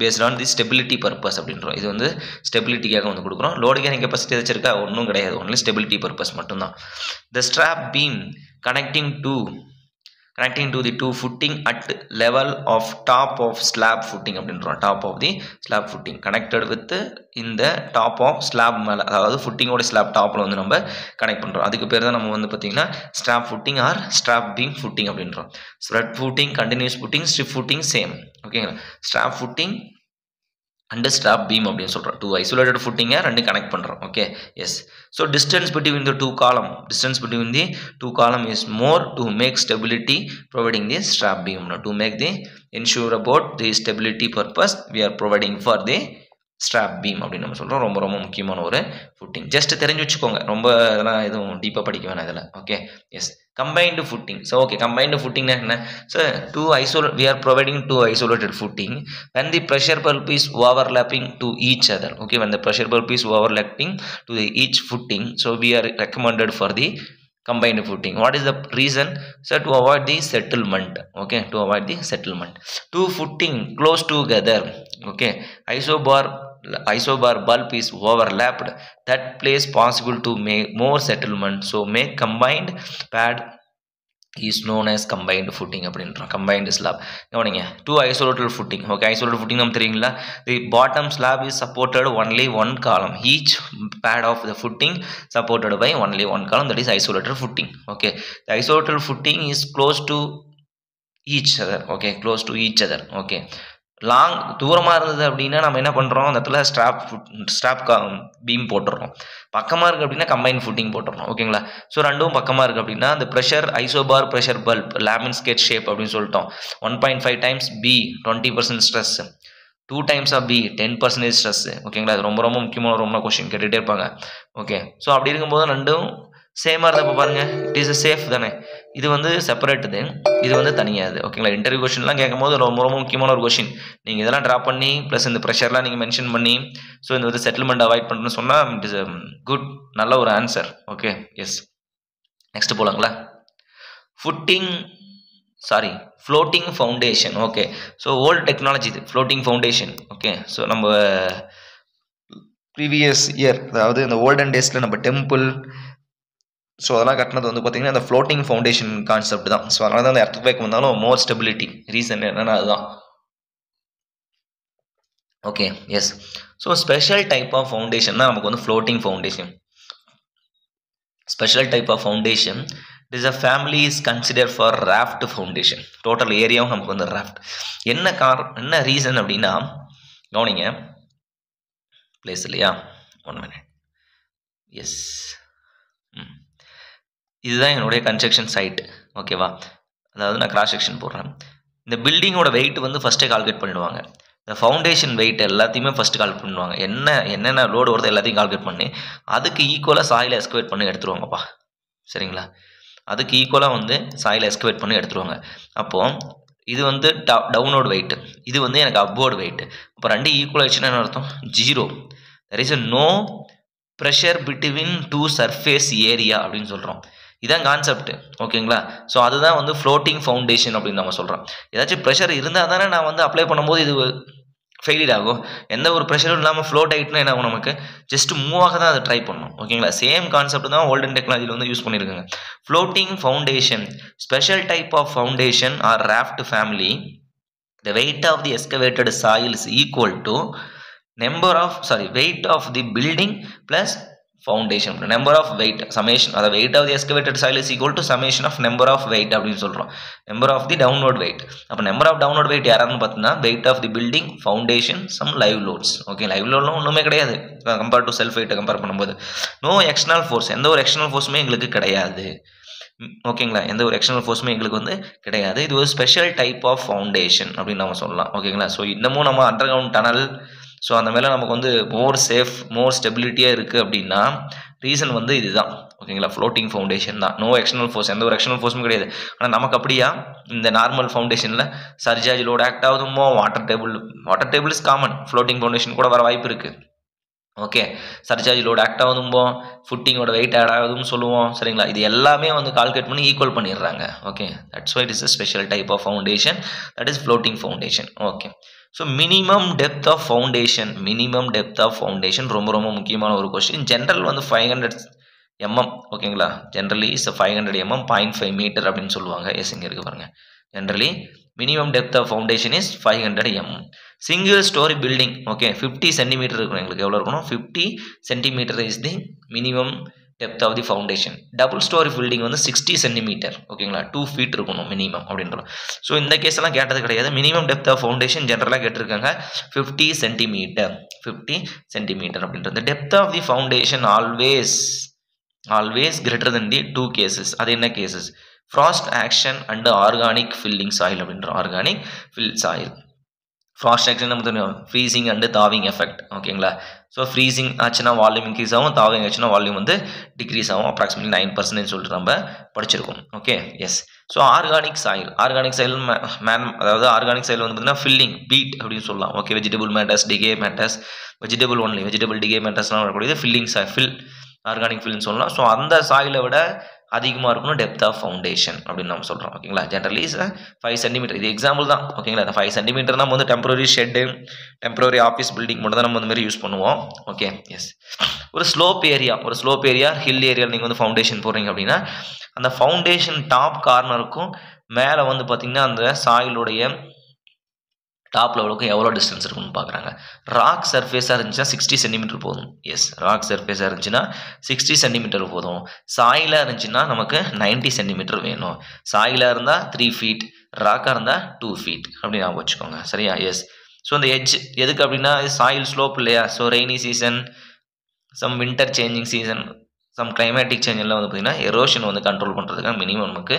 based on the stability purpose அப்படின்றோம். இது வந்து ஸ்டெபிலிட்டிக்காக வந்து கொடுக்குறோம். லோடு கேரிங் கெப்பாசிட்டி ஏதாச்சும் இருக்கா? ஒன்றும் கிடையாது, ஒன்லி ஸ்டெபிலிட்டி பர்பஸ் மட்டும்தான். The strap beam connecting to the two footing at level of top of slab footing அப்படின்றோம். Top of the slab footing connected with இந்த டாப் ஆஃப் ஸ்லாப் மேலே, அதாவது ஃபுட்டிங்கோட slab டாப்பில் வந்து நம்ம கனெக்ட் பண்ணுறோம். அதுக்கு பேர் தான் நம்ம வந்து பார்த்தீங்கன்னா strap footing or strap beam footing அப்படின்றோம். Spread footing, continuous footing, strip footing same. ஓகேங்களா? Strap footing and strap beam அப்படின்னு சொல்கிறோம். டூ ஐசோலேட்டட் ஃபுட்டிங்கை ரெண்டு கனெக்ட் பண்ணுறோம். Okay, yes. So distance between the two column is more to make stability providing the strap beam. To make the ensure about the stability purpose we are providing for the strap beam அப்படின்னு நம்ம சொல்கிறோம். ரொம்ப ரொம்ப முக்கியமான ஒரு footing. Just தெரிஞ்சு வச்சுக்கோங்க, ரொம்ப இதெல்லாம் எதுவும் டீப்பாக படிக்க வேணாம் இதில். Okay, yes. Combined footing. So okay, combined ஃபுட்டிங்னா என்ன? So we are providing two isolated footing when the pressure pulp is overlapping to each other. Okay, when the pressure pulp is overlapping to each footing, so we are recommended for the combined footing. What is the reason? So to avoid the settlement. Okay, to avoid the settlement. Two footing close together. Okay, isobar bulb is overlapped. That place possible to make more settlement. So make combined pad is known as combined footing அப்படின்றோம். combined slab. கவனிங்க, two isolated footing. Okay, isolated footing நம்ம தெரியுங்களா? The bottom slab is supported only one column. Each pad of the footing supported by only one column. That is isolated footing. Okay, the isolated footing is close to each other. Okay, close to each other. Okay, long தூரமாக இருந்தது அப்படின்னா நம்ம என்ன பண்ணுறோம், அந்த இடத்துல strap beam போட்டுடுறோம். பக்கமாக இருக்குது அப்படின்னா கம்பைன் ஃபுட்டிங் போட்டுறோம். ஓகேங்களா? ஸோ ரெண்டும் பக்கமாக இருக்குது அப்படின்னா அந்த pressure isobar pressure bulb lemniscate shape அப்படின்னு சொல்லிட்டோம். 1.5 times B 20% stress, 2 times of B 10% stress. ஓகேங்களா? அது ரொம்ப ரொம்ப முக்கியமான ரொம்ப கொஸ்டின் கேட்டுகிட்டே இருப்பாங்க. ஓகே, ஸோ அப்படி இருக்கும்போது ரெண்டும் சேமாக இருந்தப்போ பாருங்கள் இட் இஸ் சேஃப் தானே. இது வந்து செப்பரேட்டுது, இது வந்து தனியாது. ஓகேங்களா. இன்டர்வியூ கொஷின்லாம் கேட்கும்போது ரொம்ப ரொம்ப முக்கியமான ஒரு கொஷின். நீங்கள் இதெல்லாம் ட்ரா பண்ணி ப்ளஸ் இந்த ப்ரெஷர்லாம் நீங்கள் மென்ஷன் பண்ணி ஸோ இந்த வந்து செட்டில்மெண்ட் அவாய்ட் பண்ணுறேன்னு சொன்னால் இட் இஸ் குட், நல்ல ஒரு ஆன்சர். Okay yes. நெக்ஸ்ட் போகலாங்களா. Floating foundation. Okay so old technology இது ஃப்ளோட்டிங் ஃபவுண்டேஷன். ஓகே ஸோ நம்ம ப்ரீவியஸ் இயர் அதாவது இந்த ஓல்டன் டேஸில் நம்ம டெம்பிள் ஸோ அதெல்லாம் கட்டினது வந்து பார்த்திங்கன்னா அந்த ஃப்ளோட்டிங் ஃபவுண்டேஷன் கான்செப்ட் தான். ஸோ அதனால தான் அந்த எர்த்குவேக் வந்தாலும் மோர் ஸ்டெபிலிட்டி ரீசன் என்னென்னா அதுதான். Okay yes. So special type of foundation தான் நமக்கு வந்து floating foundation. Special type of foundation this a family is considered for raft foundation. Total ஏரியாவும் நமக்கு வந்து ராஃப்ட். என்ன ரீசன் அப்படின்னா கவனிங்க பிளேஸ் இல்லையா, 1 minute. எஸ் இதுதான் என்னுடைய கன்ஸ்ட்ரக்ஷன் சைட். ஓகேவா. அதாவது நான் கிராஸ் செக்ஷன் போடுறேன். இந்த பில்டிங்கோட வெயிட் வந்து ஃபஸ்ட்டே கால்குலேட் பண்ணிடுவாங்க. இந்த ஃபவுண்டேஷன் வெயிட் எல்லாத்தையுமே ஃபஸ்ட்டு கால்குலேட் பண்ணுவாங்க. என்னென்ன லோடு வருது எல்லாத்தையும் கால்குலேட் பண்ணி அதுக்கு ஈக்குவலாக சாயில் எஸ்குவேட் பண்ணி எடுத்துருவாங்கப்பா. சரிங்களா. அதுக்கு ஈக்குவலாக வந்து சாயில் எஸ்குவேட் பண்ணி எடுத்துருவாங்க. அப்போது இது வந்து டவுன்வோர்டு வெயிட், இது வந்து எனக்கு அப்வோர்டு வெயிட். அப்போ ரெண்டு ஈக்குவல் ஆயிடுச்சுன்னா என்ன அர்த்தம்? 0. There is no pressure between two surface area அப்படின்னு சொல்கிறோம். இதான் கான்செப்ட். ஓகேங்களா. ஸோ அதுதான் வந்து ஃப்ளோட்டிங் ஃபவுண்டேஷன் அப்படின்னு நம்ம சொல்கிறோம். ஏதாச்சும் ப்ரெஷர் இருந்தால் தானே நான் வந்து அப்ளை பண்ணும்போது இது ஃபெயிலியர் ஆகும். எந்த ஒரு ப்ரெஷரும் இல்லாமல் ஃப்ளோட் ஆகிட்டுனா என்ன ஆகும், நமக்கு ஜஸ்ட் மூவ் ஆக தான் அதை ட்ரை பண்ணணும். ஓகேங்களா. சேம் கான்செப்ட் தான் ஓல்டன் டெக்னாலஜியில் வந்து யூஸ் பண்ணியிருக்காங்க. Floating foundation special type of foundation or raft family. The weight of the excavated soil is equal to weight of the building plus foundation. Number of weight summation, the weight of the excavated soil is equal to summation of number of weight அப்படின்னு சொல்றோம். Number of the downward weight. அப்ப number of downward weight யாரான்னு பார்த்தீங்கன்னா weight of the building, foundation, some live loads. Okay, live load ஒண்ணுமே கிடையாது compare to self வெயிட்டை compare பண்ணும்போது. No external force, எந்த ஒரு எக்ஸ்டர்னல் ஃபோர்ஸுமே எங்களுக்கு கிடையாது. ஓகேங்களா. எந்த ஒரு எக்ஸ்டர்னல் ஃபோர்ஸுமே எங்களுக்கு வந்து கிடையாது. இது ஒரு ஸ்பெஷல் டைப் ஆஃப் ஃபவுண்டேஷன் அப்படின்னு நம்ம சொல்லலாம். ஓகேங்களா. ஸோ இன்னமும் நம்ம அண்டர் கிரவுண்ட் டனல் ஸோ அந்த மேலே நமக்கு வந்து மோர் சேஃப் மோர் ஸ்டெபிலிட்டியாக இருக்குது அப்படின்னா ரீசன் வந்து இதுதான். ஓகேங்களா. ஃப்ளோட்டிங் ஃபவுண்டேஷன் தான். நோ எக்ஸ்டர்னல் ஃபோர்ஸ், எந்த ஒரு எக்ஸ்டர்னல் ஃபோர்ஸும் கிடையாது. ஆனால் நமக்கு அப்படியா இந்த நார்மல் ஃபவுண்டேஷனில் சர்ஜார்ஜ் லோட் ஆக்ட் ஆகுதுமோ, water table is common. Floating foundation கூட வர வாய்ப்பு இருக்குது. ஓகே, சர்ஜார்ஜ் லோட் ஆக்ட் ஆகுதும்போம், ஃபுட்டிங்கோட வெயிட் ஆட் ஆகுதுன்னு சொல்லுவோம். சரிங்களா. இது எல்லாமே வந்து கால்குலேட் பண்ணி ஈக்குவல் பண்ணிடுறாங்க. Okay, that's why it is a special type of foundation, that is floating foundation. Okay, so minimum depth of foundation ரொம்ப ரொம்ப முக்கியமான ஒரு கொஸ்டின். ஜென்ரல் வந்து 500 mm. ஓகேங்களா. ஜென்ரலி இஸ் 500 mm, 0.5 மீட்டர் அப்படின்னு சொல்லுவாங்க. எஸ், இங்கே இருக்கு பாருங்க. Generally minimum depth of foundation is 500 mm. Single storey building okay 50 centimetre இருக்கணும். எங்களுக்கு எவ்வளோ இருக்கணும்? 50 centimetre is the minimum depth of the foundation. Double storey building வந்து 60 சென்டிமீட்டர். ஓகேங்களா. 2 feet இருக்கணும் மினிமம் அப்படின்றோம். ஸோ இந்த கேஸ் எல்லாம் கேட்டது கிடையாது. மினிமம் டெப்த் ஆஃப் ஃபவுண்டேஷன் ஜென்ரலாக கேட்டிருக்காங்க 50 சென்டிமீட்டர் அப்படின்றது. Depth of the foundation always greater than the 2 cases. அது என்ன cases? Frost action and organic filling soil அப்படின்றோம். Organic fill soil. Frost action நம்ம தெரியும், ஃப்ரீசிங் அண்டு தாவிங் எஃபெக்ட். ஓகேங்களா. ஸோ ஃப்ரீசிங் ஆச்சுன்னா வால்யூம் இன்க்ரீஸ் ஆகும், தாவிங் ஆச்சுன்னா வால்யூம் வந்து டிக்ரீஸ் ஆகும். அப்ராக்சிமேட்லி 9% சொல்லிட்டு நம்ம படிச்சிருக்கோம். Okay, yes. So organic soil அதாவது ஆர்கானிக் சாயில் வந்து பார்த்தீங்கன்னா ஃபில்லிங் பீட் அப்படின்னு சொல்லலாம். Okay, vegetable matters vegetable decay மேட்டர்ஸ்லாம் வரக்கூடியது ஃபில்லிங் ஃபில் ஆர்கானிக் ஃபில்னு சொல்லலாம். ஸோ அந்த சாயிலை விட அதிகமாக இருக்கணும் டெப்த் ஆஃப் ஃபவுண்டேஷன் அப்படின்னு நம்ம சொல்கிறோம். ஓகேங்களா. Generally 5 centimetre. இது எக்ஸாம்பிள் தான். ஓகேங்களா. அந்த 5 சென்டிமீட்டர் நம்ம வந்து temporary shed, temporary office building மட்டும் தான் நம்ம இந்த மாதிரி யூஸ் பண்ணுவோம். Okay, yes. ஒரு ஸ்லோப் ஏரியா ஹில் ஏரியா நீங்கள் வந்து ஃபவுண்டேஷன் போடுறீங்க அப்படின்னா அந்த ஃபவுண்டேஷன் டாப் கார்னருக்கும் மேலே வந்து பார்த்தீங்கன்னா அந்த சாயிலுடைய டாப் லெவலுக்கும் எவ்வளோ டிஸ்டன்ஸ் இருக்குன்னு பார்க்குறாங்க. ராக் சர்ஃபேஸாக இருந்துச்சுன்னா 60 சென்டிமீட்டர் போதும். எஸ், ராக் சர்ஃபேஸாக இருந்துச்சுன்னா 60 சென்டிமீட்டர் போதும். சாயிலாக இருந்துச்சுன்னா நமக்கு 90 சென்டிமீட்டர் வேணும். சாயிலாக இருந்தால் 3 feet, ராக்காக இருந்தால் 2 feet அப்படின்னு ஞாபகம் வச்சுக்கோங்க. சரியா. எஸ். ஸோ இந்த எட்ஜ் எதுக்கு அப்படின்னா சாயில் ஸ்லோப் இல்லையா. So rainy season, some winter changing season, some climatic change எல்லாம் வந்து பார்த்திங்கன்னா எரோஷன் வந்து கண்ட்ரோல் பண்ணுறதுக்காக மினிமம் நமக்கு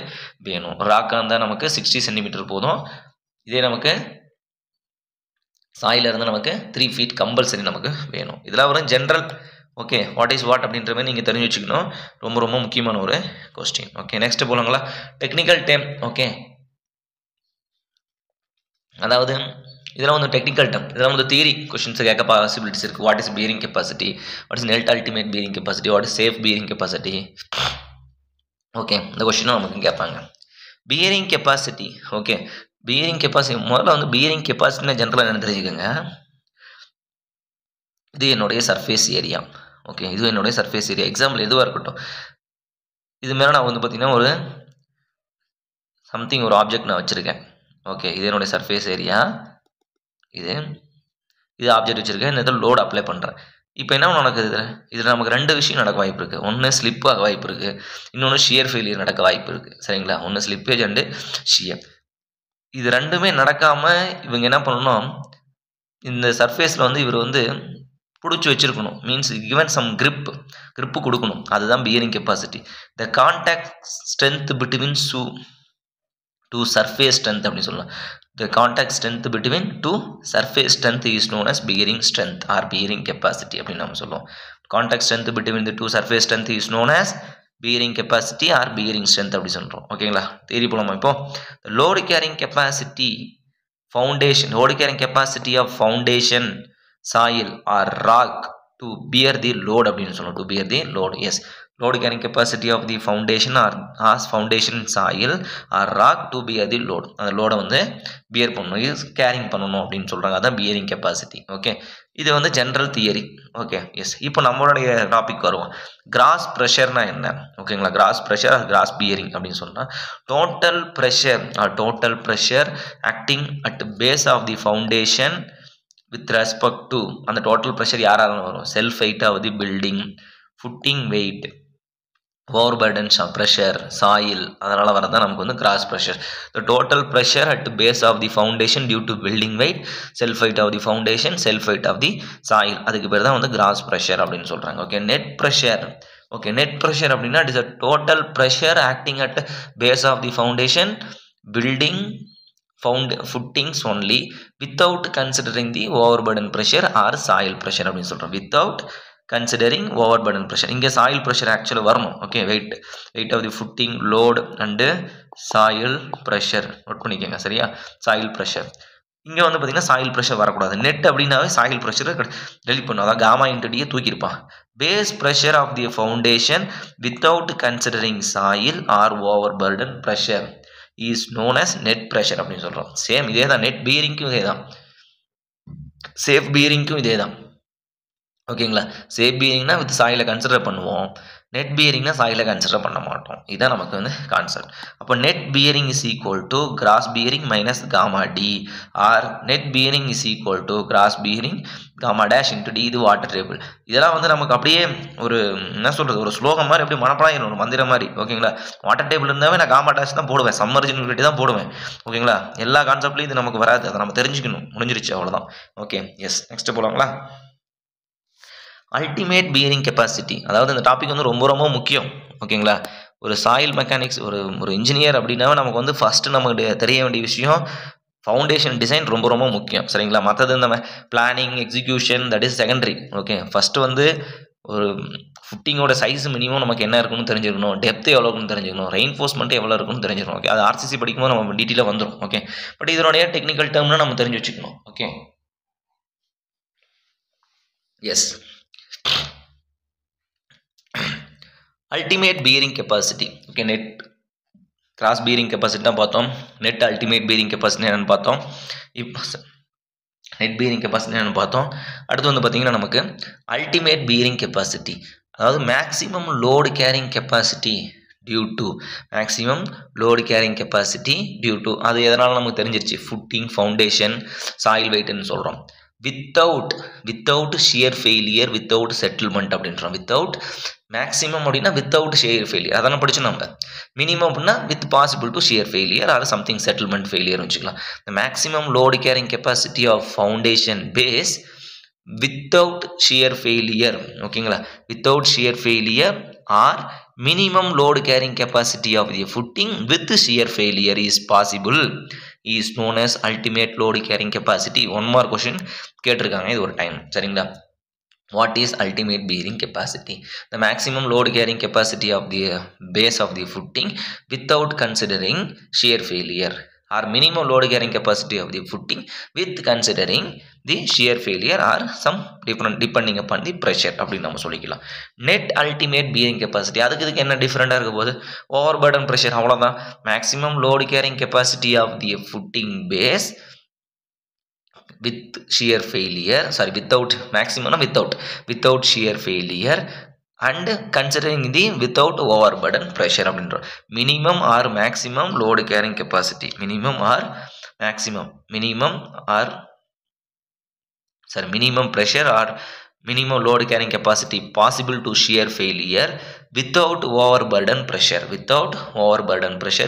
வேணும். ராக்காக இருந்தால் நமக்கு 60 சென்டிமீட்டர் போதும். இதே நமக்கு சாயில இருந்து நமக்கு 3 feet கம்பல்சரி நமக்கு வேணும். இதெல்லாம் வரும் general. Okay, what is what அப்படின்ற மாதிரி நீங்கள் தெரிஞ்சு வச்சுக்கணும். ரொம்ப ரொம்ப முக்கியமான ஒரு கொஸ்டின். ஓகே, நெக்ஸ்ட் போலாங்களா? Technical term. ஓகே, அதாவது இதெல்லாம் வந்து டெக்னிக்கல் டேர்ம். இதெல்லாம் வந்து தியரி கொஸ்டின்ஸ் கேட்க பாசிபிலிட்டிஸ் இருக்குது. What is bearing capacity, what is net ultimate bearing capacity, what is safe bearing capacity. Okay, இந்த கொஸ்டினும் நமக்கு கேட்பாங்க. Bearing capacity. Okay, bearing capacity முதல்ல வந்து பியரிங் கெப்பாசிட்டினா ஜென்ரலாக என்னென்னு தெரிஞ்சுக்கோங்க. இது என்னுடைய சர்ஃபேஸ் ஏரியா. ஓகே, இது என்னுடைய சர்ஃபேஸ் ஏரியா. எக்ஸாம்பிள் எதுவாக இருக்கட்டும், இது மேலே நான் வந்து பார்த்தீங்கன்னா ஒரு சம்திங் ஒரு ஆப்ஜெக்ட் நான் வச்சுருக்கேன். ஓகே, இது என்னுடைய சர்ஃபேஸ் ஏரியா. இது ஆப்ஜெக்ட் வச்சுருக்கேன். இந்த இதில் லோடு அப்ளை பண்ணுறேன். இப்போ என்ன நடக்குது, இதில் நமக்கு 2 விஷயம் நடக்க வாய்ப்பு இருக்குது. ஒன்று ஸ்லிப் ஆக வாய்ப்பு இருக்குது, இன்னொன்று ஷியர் ஃபெயிலியர் நடக்க வாய்ப்பு இருக்குது. சரிங்களா? ஒன்று ஸ்லிப்பேஜ் அண்டு ஷியர். இது ரெண்டுமே நடக்காமல் இவங்க என்ன பண்ணணும், இந்த சர்ஃபேஸில் வந்து இவர் வந்து பிடிச்சி வச்சுருக்கணும். மீன்ஸ் கிவன் சம் grip கொடுக்கணும். அதுதான் bearing capacity. The contact strength between two surface strength அப்படின்னு சொல்லலாம். The contact strength between two surface strength is known as bearing strength or bearing capacity அப்படின்னு நம்ம சொல்லுவோம். Contact strength between the two surface strength is known as bearing capacity or bearing strength அப்படி சொல்கிறோம். ஓகேங்களா? தேரி போலாமா? இப்போ load carrying capacity foundation, load carrying capacity of foundation, soil or rock to bear the load அப்படின்னு சொல்லுவோம். To bear the load. Yes. Load carrying capacity of the foundation or foundation soil or rock to bear the load. அந்த லோடை வந்து pier பண்ணணும், carrying பண்ணணும் அப்படின்னு சொல்கிறாங்க. அதான் பியரிங் கெப்பாசிட்டி. ஓகே, இது வந்து ஜென்ரல் தியரி. Okay, S. இப்போ நம்மளுடைய டாபிக் வருவோம். கிராஸ் ப்ரெஷர்னா என்ன? ஓகேங்களா? கிராஸ் ப்ரெஷர் அது கிராஸ் பியரிங் அப்படின்னு சொன்னால் total pressure acting at base of the foundation with respect to அந்த டோட்டல் ப்ரெஷர் யாராலும் வரும். Self weight of the building, footing weight, overburden pressure, soil, அதனால் வரதான் நமக்கு வந்து gross pressure. The total pressure at base of the foundation due to building weight, self weight of the foundation, self weight of the soil, அதுக்கு பேர் தான் வந்து gross pressure அப்படின்னு சொல்கிறாங்க. Okay, net pressure. Okay, net pressure அப்படின்னா it is a total pressure acting at base of the foundation, building, footings only without considering the overburden pressure or soil pressure அப்படின்னு சொல்கிறோம். without considering overburden pressure. இங்கே soil pressure actually வரணும். Okay, weight of the footing, load and soil pressure note பண்ணிக்கோங்க. சரியா? soil pressure. இங்கே வந்து பார்த்தீங்கன்னா soil pressure வரக்கூடாது. நெட் அப்படின்னாவே soil pressure டெலிட் பண்ணும். அதான் காமா இன்டு டியை தூக்கியிருப்பான். base pressure of the foundation without considering soil or overburden pressure is known as net pressure அப்படின்னு சொல்கிறோம். சேம் இதே தான். நெட் பியரிங்க்கும் இதே தான், சேஃப் பியரிங்க்கும் இதே தான். ஓகேங்களா? சேஃப் பியரிங்னா வித் சாயிலை கன்சிடர் பண்ணுவோம், நெட் பியரிங்னா சாயிலை கன்சிடர் பண்ண மாட்டோம். இதுதான் நமக்கு வந்து கான்செப்ட். அப்போ net bearing is equal to gross bearing minus gamma D or net bearing is equal to gross bearing gamma dash into D. இது வாட்டர் டேபிள். இதெல்லாம் வந்து நமக்கு அப்படியே ஒரு என்ன சொல்கிறது, ஒரு ஸ்லோகம் மாதிரி அப்படியே மனப்பாடம், ஒரு மந்திரம் மாதிரி. ஓகேங்களா? வாட்டர் டேபிள் இருந்தாவே நான் காமா டேஷ் தான் போடுவேன், சம்மர்ஜின் யூனிட்டி தான் போடுவேன். ஓகேங்களா? எல்லா கான்செப்ட்லையும் இது நமக்கு வராது, அதை நம்ம தெரிஞ்சுக்கணும். முடிஞ்சிருச்சு, அவ்வளோதான். Okay, yes. நெக்ஸ்ட் போகலாங்களா? Ultimate bearing capacity. அதாவது இந்த டாபிக் வந்து ரொம்ப ரொம்ப முக்கியம். ஓகேங்களா? ஒரு சாயில் மெக்கானிக்ஸ் ஒரு இன்ஜினியர் அப்படின்னா நமக்கு வந்து ஃபஸ்ட்டு நமக்கு தெரிய வேண்டிய விஷயம் ஃபவுண்டேஷன் டிசைன் ரொம்ப ரொம்ப முக்கியம். சரிங்களா? மற்றது இந்த planning, execution, that is secondary. Okay, first வந்து ஒரு ஃபுட்டிங்கோட சைஸ் மினிமம் நமக்கு என்ன இருக்குன்னு தெரிஞ்சுக்கணும், டெப்த் எவ்வளோ இருக்குன்னு தெரிஞ்சுக்கணும், ரெயின்ஃபோர்ஸ்மெண்ட் எவ்வளோ இருக்குன்னு தெரிஞ்சுக்கணும். ஓகே, அது ஆர்சிசி படிக்கும்போது நம்ம டீட்டெயிலாக வந்துடும். ஓகே, பட் இதனுடைய டெக்னிக்கல் டேர்ம்னா நம்ம தெரிஞ்சு வச்சுக்கணும். Okay, yes. Ultimate bearing capacity. Okay, net gross bearing capacity தான் பார்த்தோம். நெட் அல்டிமேட் பியரிங் கெப்பாசிட்டி என்னென்னு பார்த்தோம். இப்போ நெட் பியரிங் கெப்பாசிட்டி என்னென்னு பார்த்தோம். அடுத்து வந்து பார்த்திங்கன்னா நமக்கு அல்டிமேட் பியரிங் கெப்பாசிட்டி, அதாவது maximum load carrying capacity due to maximum load carrying capacity due to அது எதனால் நமக்கு தெரிஞ்சிருச்சு, ஃபுட்டிங், ஃபவுண்டேஷன், சாயில் வெயிட்னு சொல்கிறோம். Without shear failure, without settlement அப்படின்றோம். வித்தவுட் மேக்ஸிமம் அப்படின்னா வித்தவுட் ஷியர் ஃபெயிலியர், அதெல்லாம் படிச்சு நம்ம. மினிமம் அப்படின்னா with possible to shear failure or something settlement failure வச்சுக்கலாம். the maximum load carrying capacity of foundation base without shear failure. ஓகேங்களா? without shear failure or minimum load carrying capacity of the footing with shear failure is possible is known as ultimate load carrying capacity. one more question கேட்டிருக்காங்க இது ஒரு time. சரிங்களா? What is ultimate bearing capacity? The maximum load carrying capacity of the base of the footing without considering shear failure, or minimum load carrying capacity of the footing with considering the shear failure or some different depending upon the pressure அப்படி நம்ம சொல்லிக்கலாம். net ultimate bearing capacity அதுக்கு இதுக்கு என்ன டிஃபரெண்டா இருக்க போகுது? overburden pressure அவ்வளவுதான். maximum load carrying capacity of the footing base with shear failure, sorry, without maximum, without shear failure and considering the without overburden pressure அப்படின்ற minimum or maximum load carrying capacity, minimum pressure or minimum load carrying capacity possible to shear failure without overburden pressure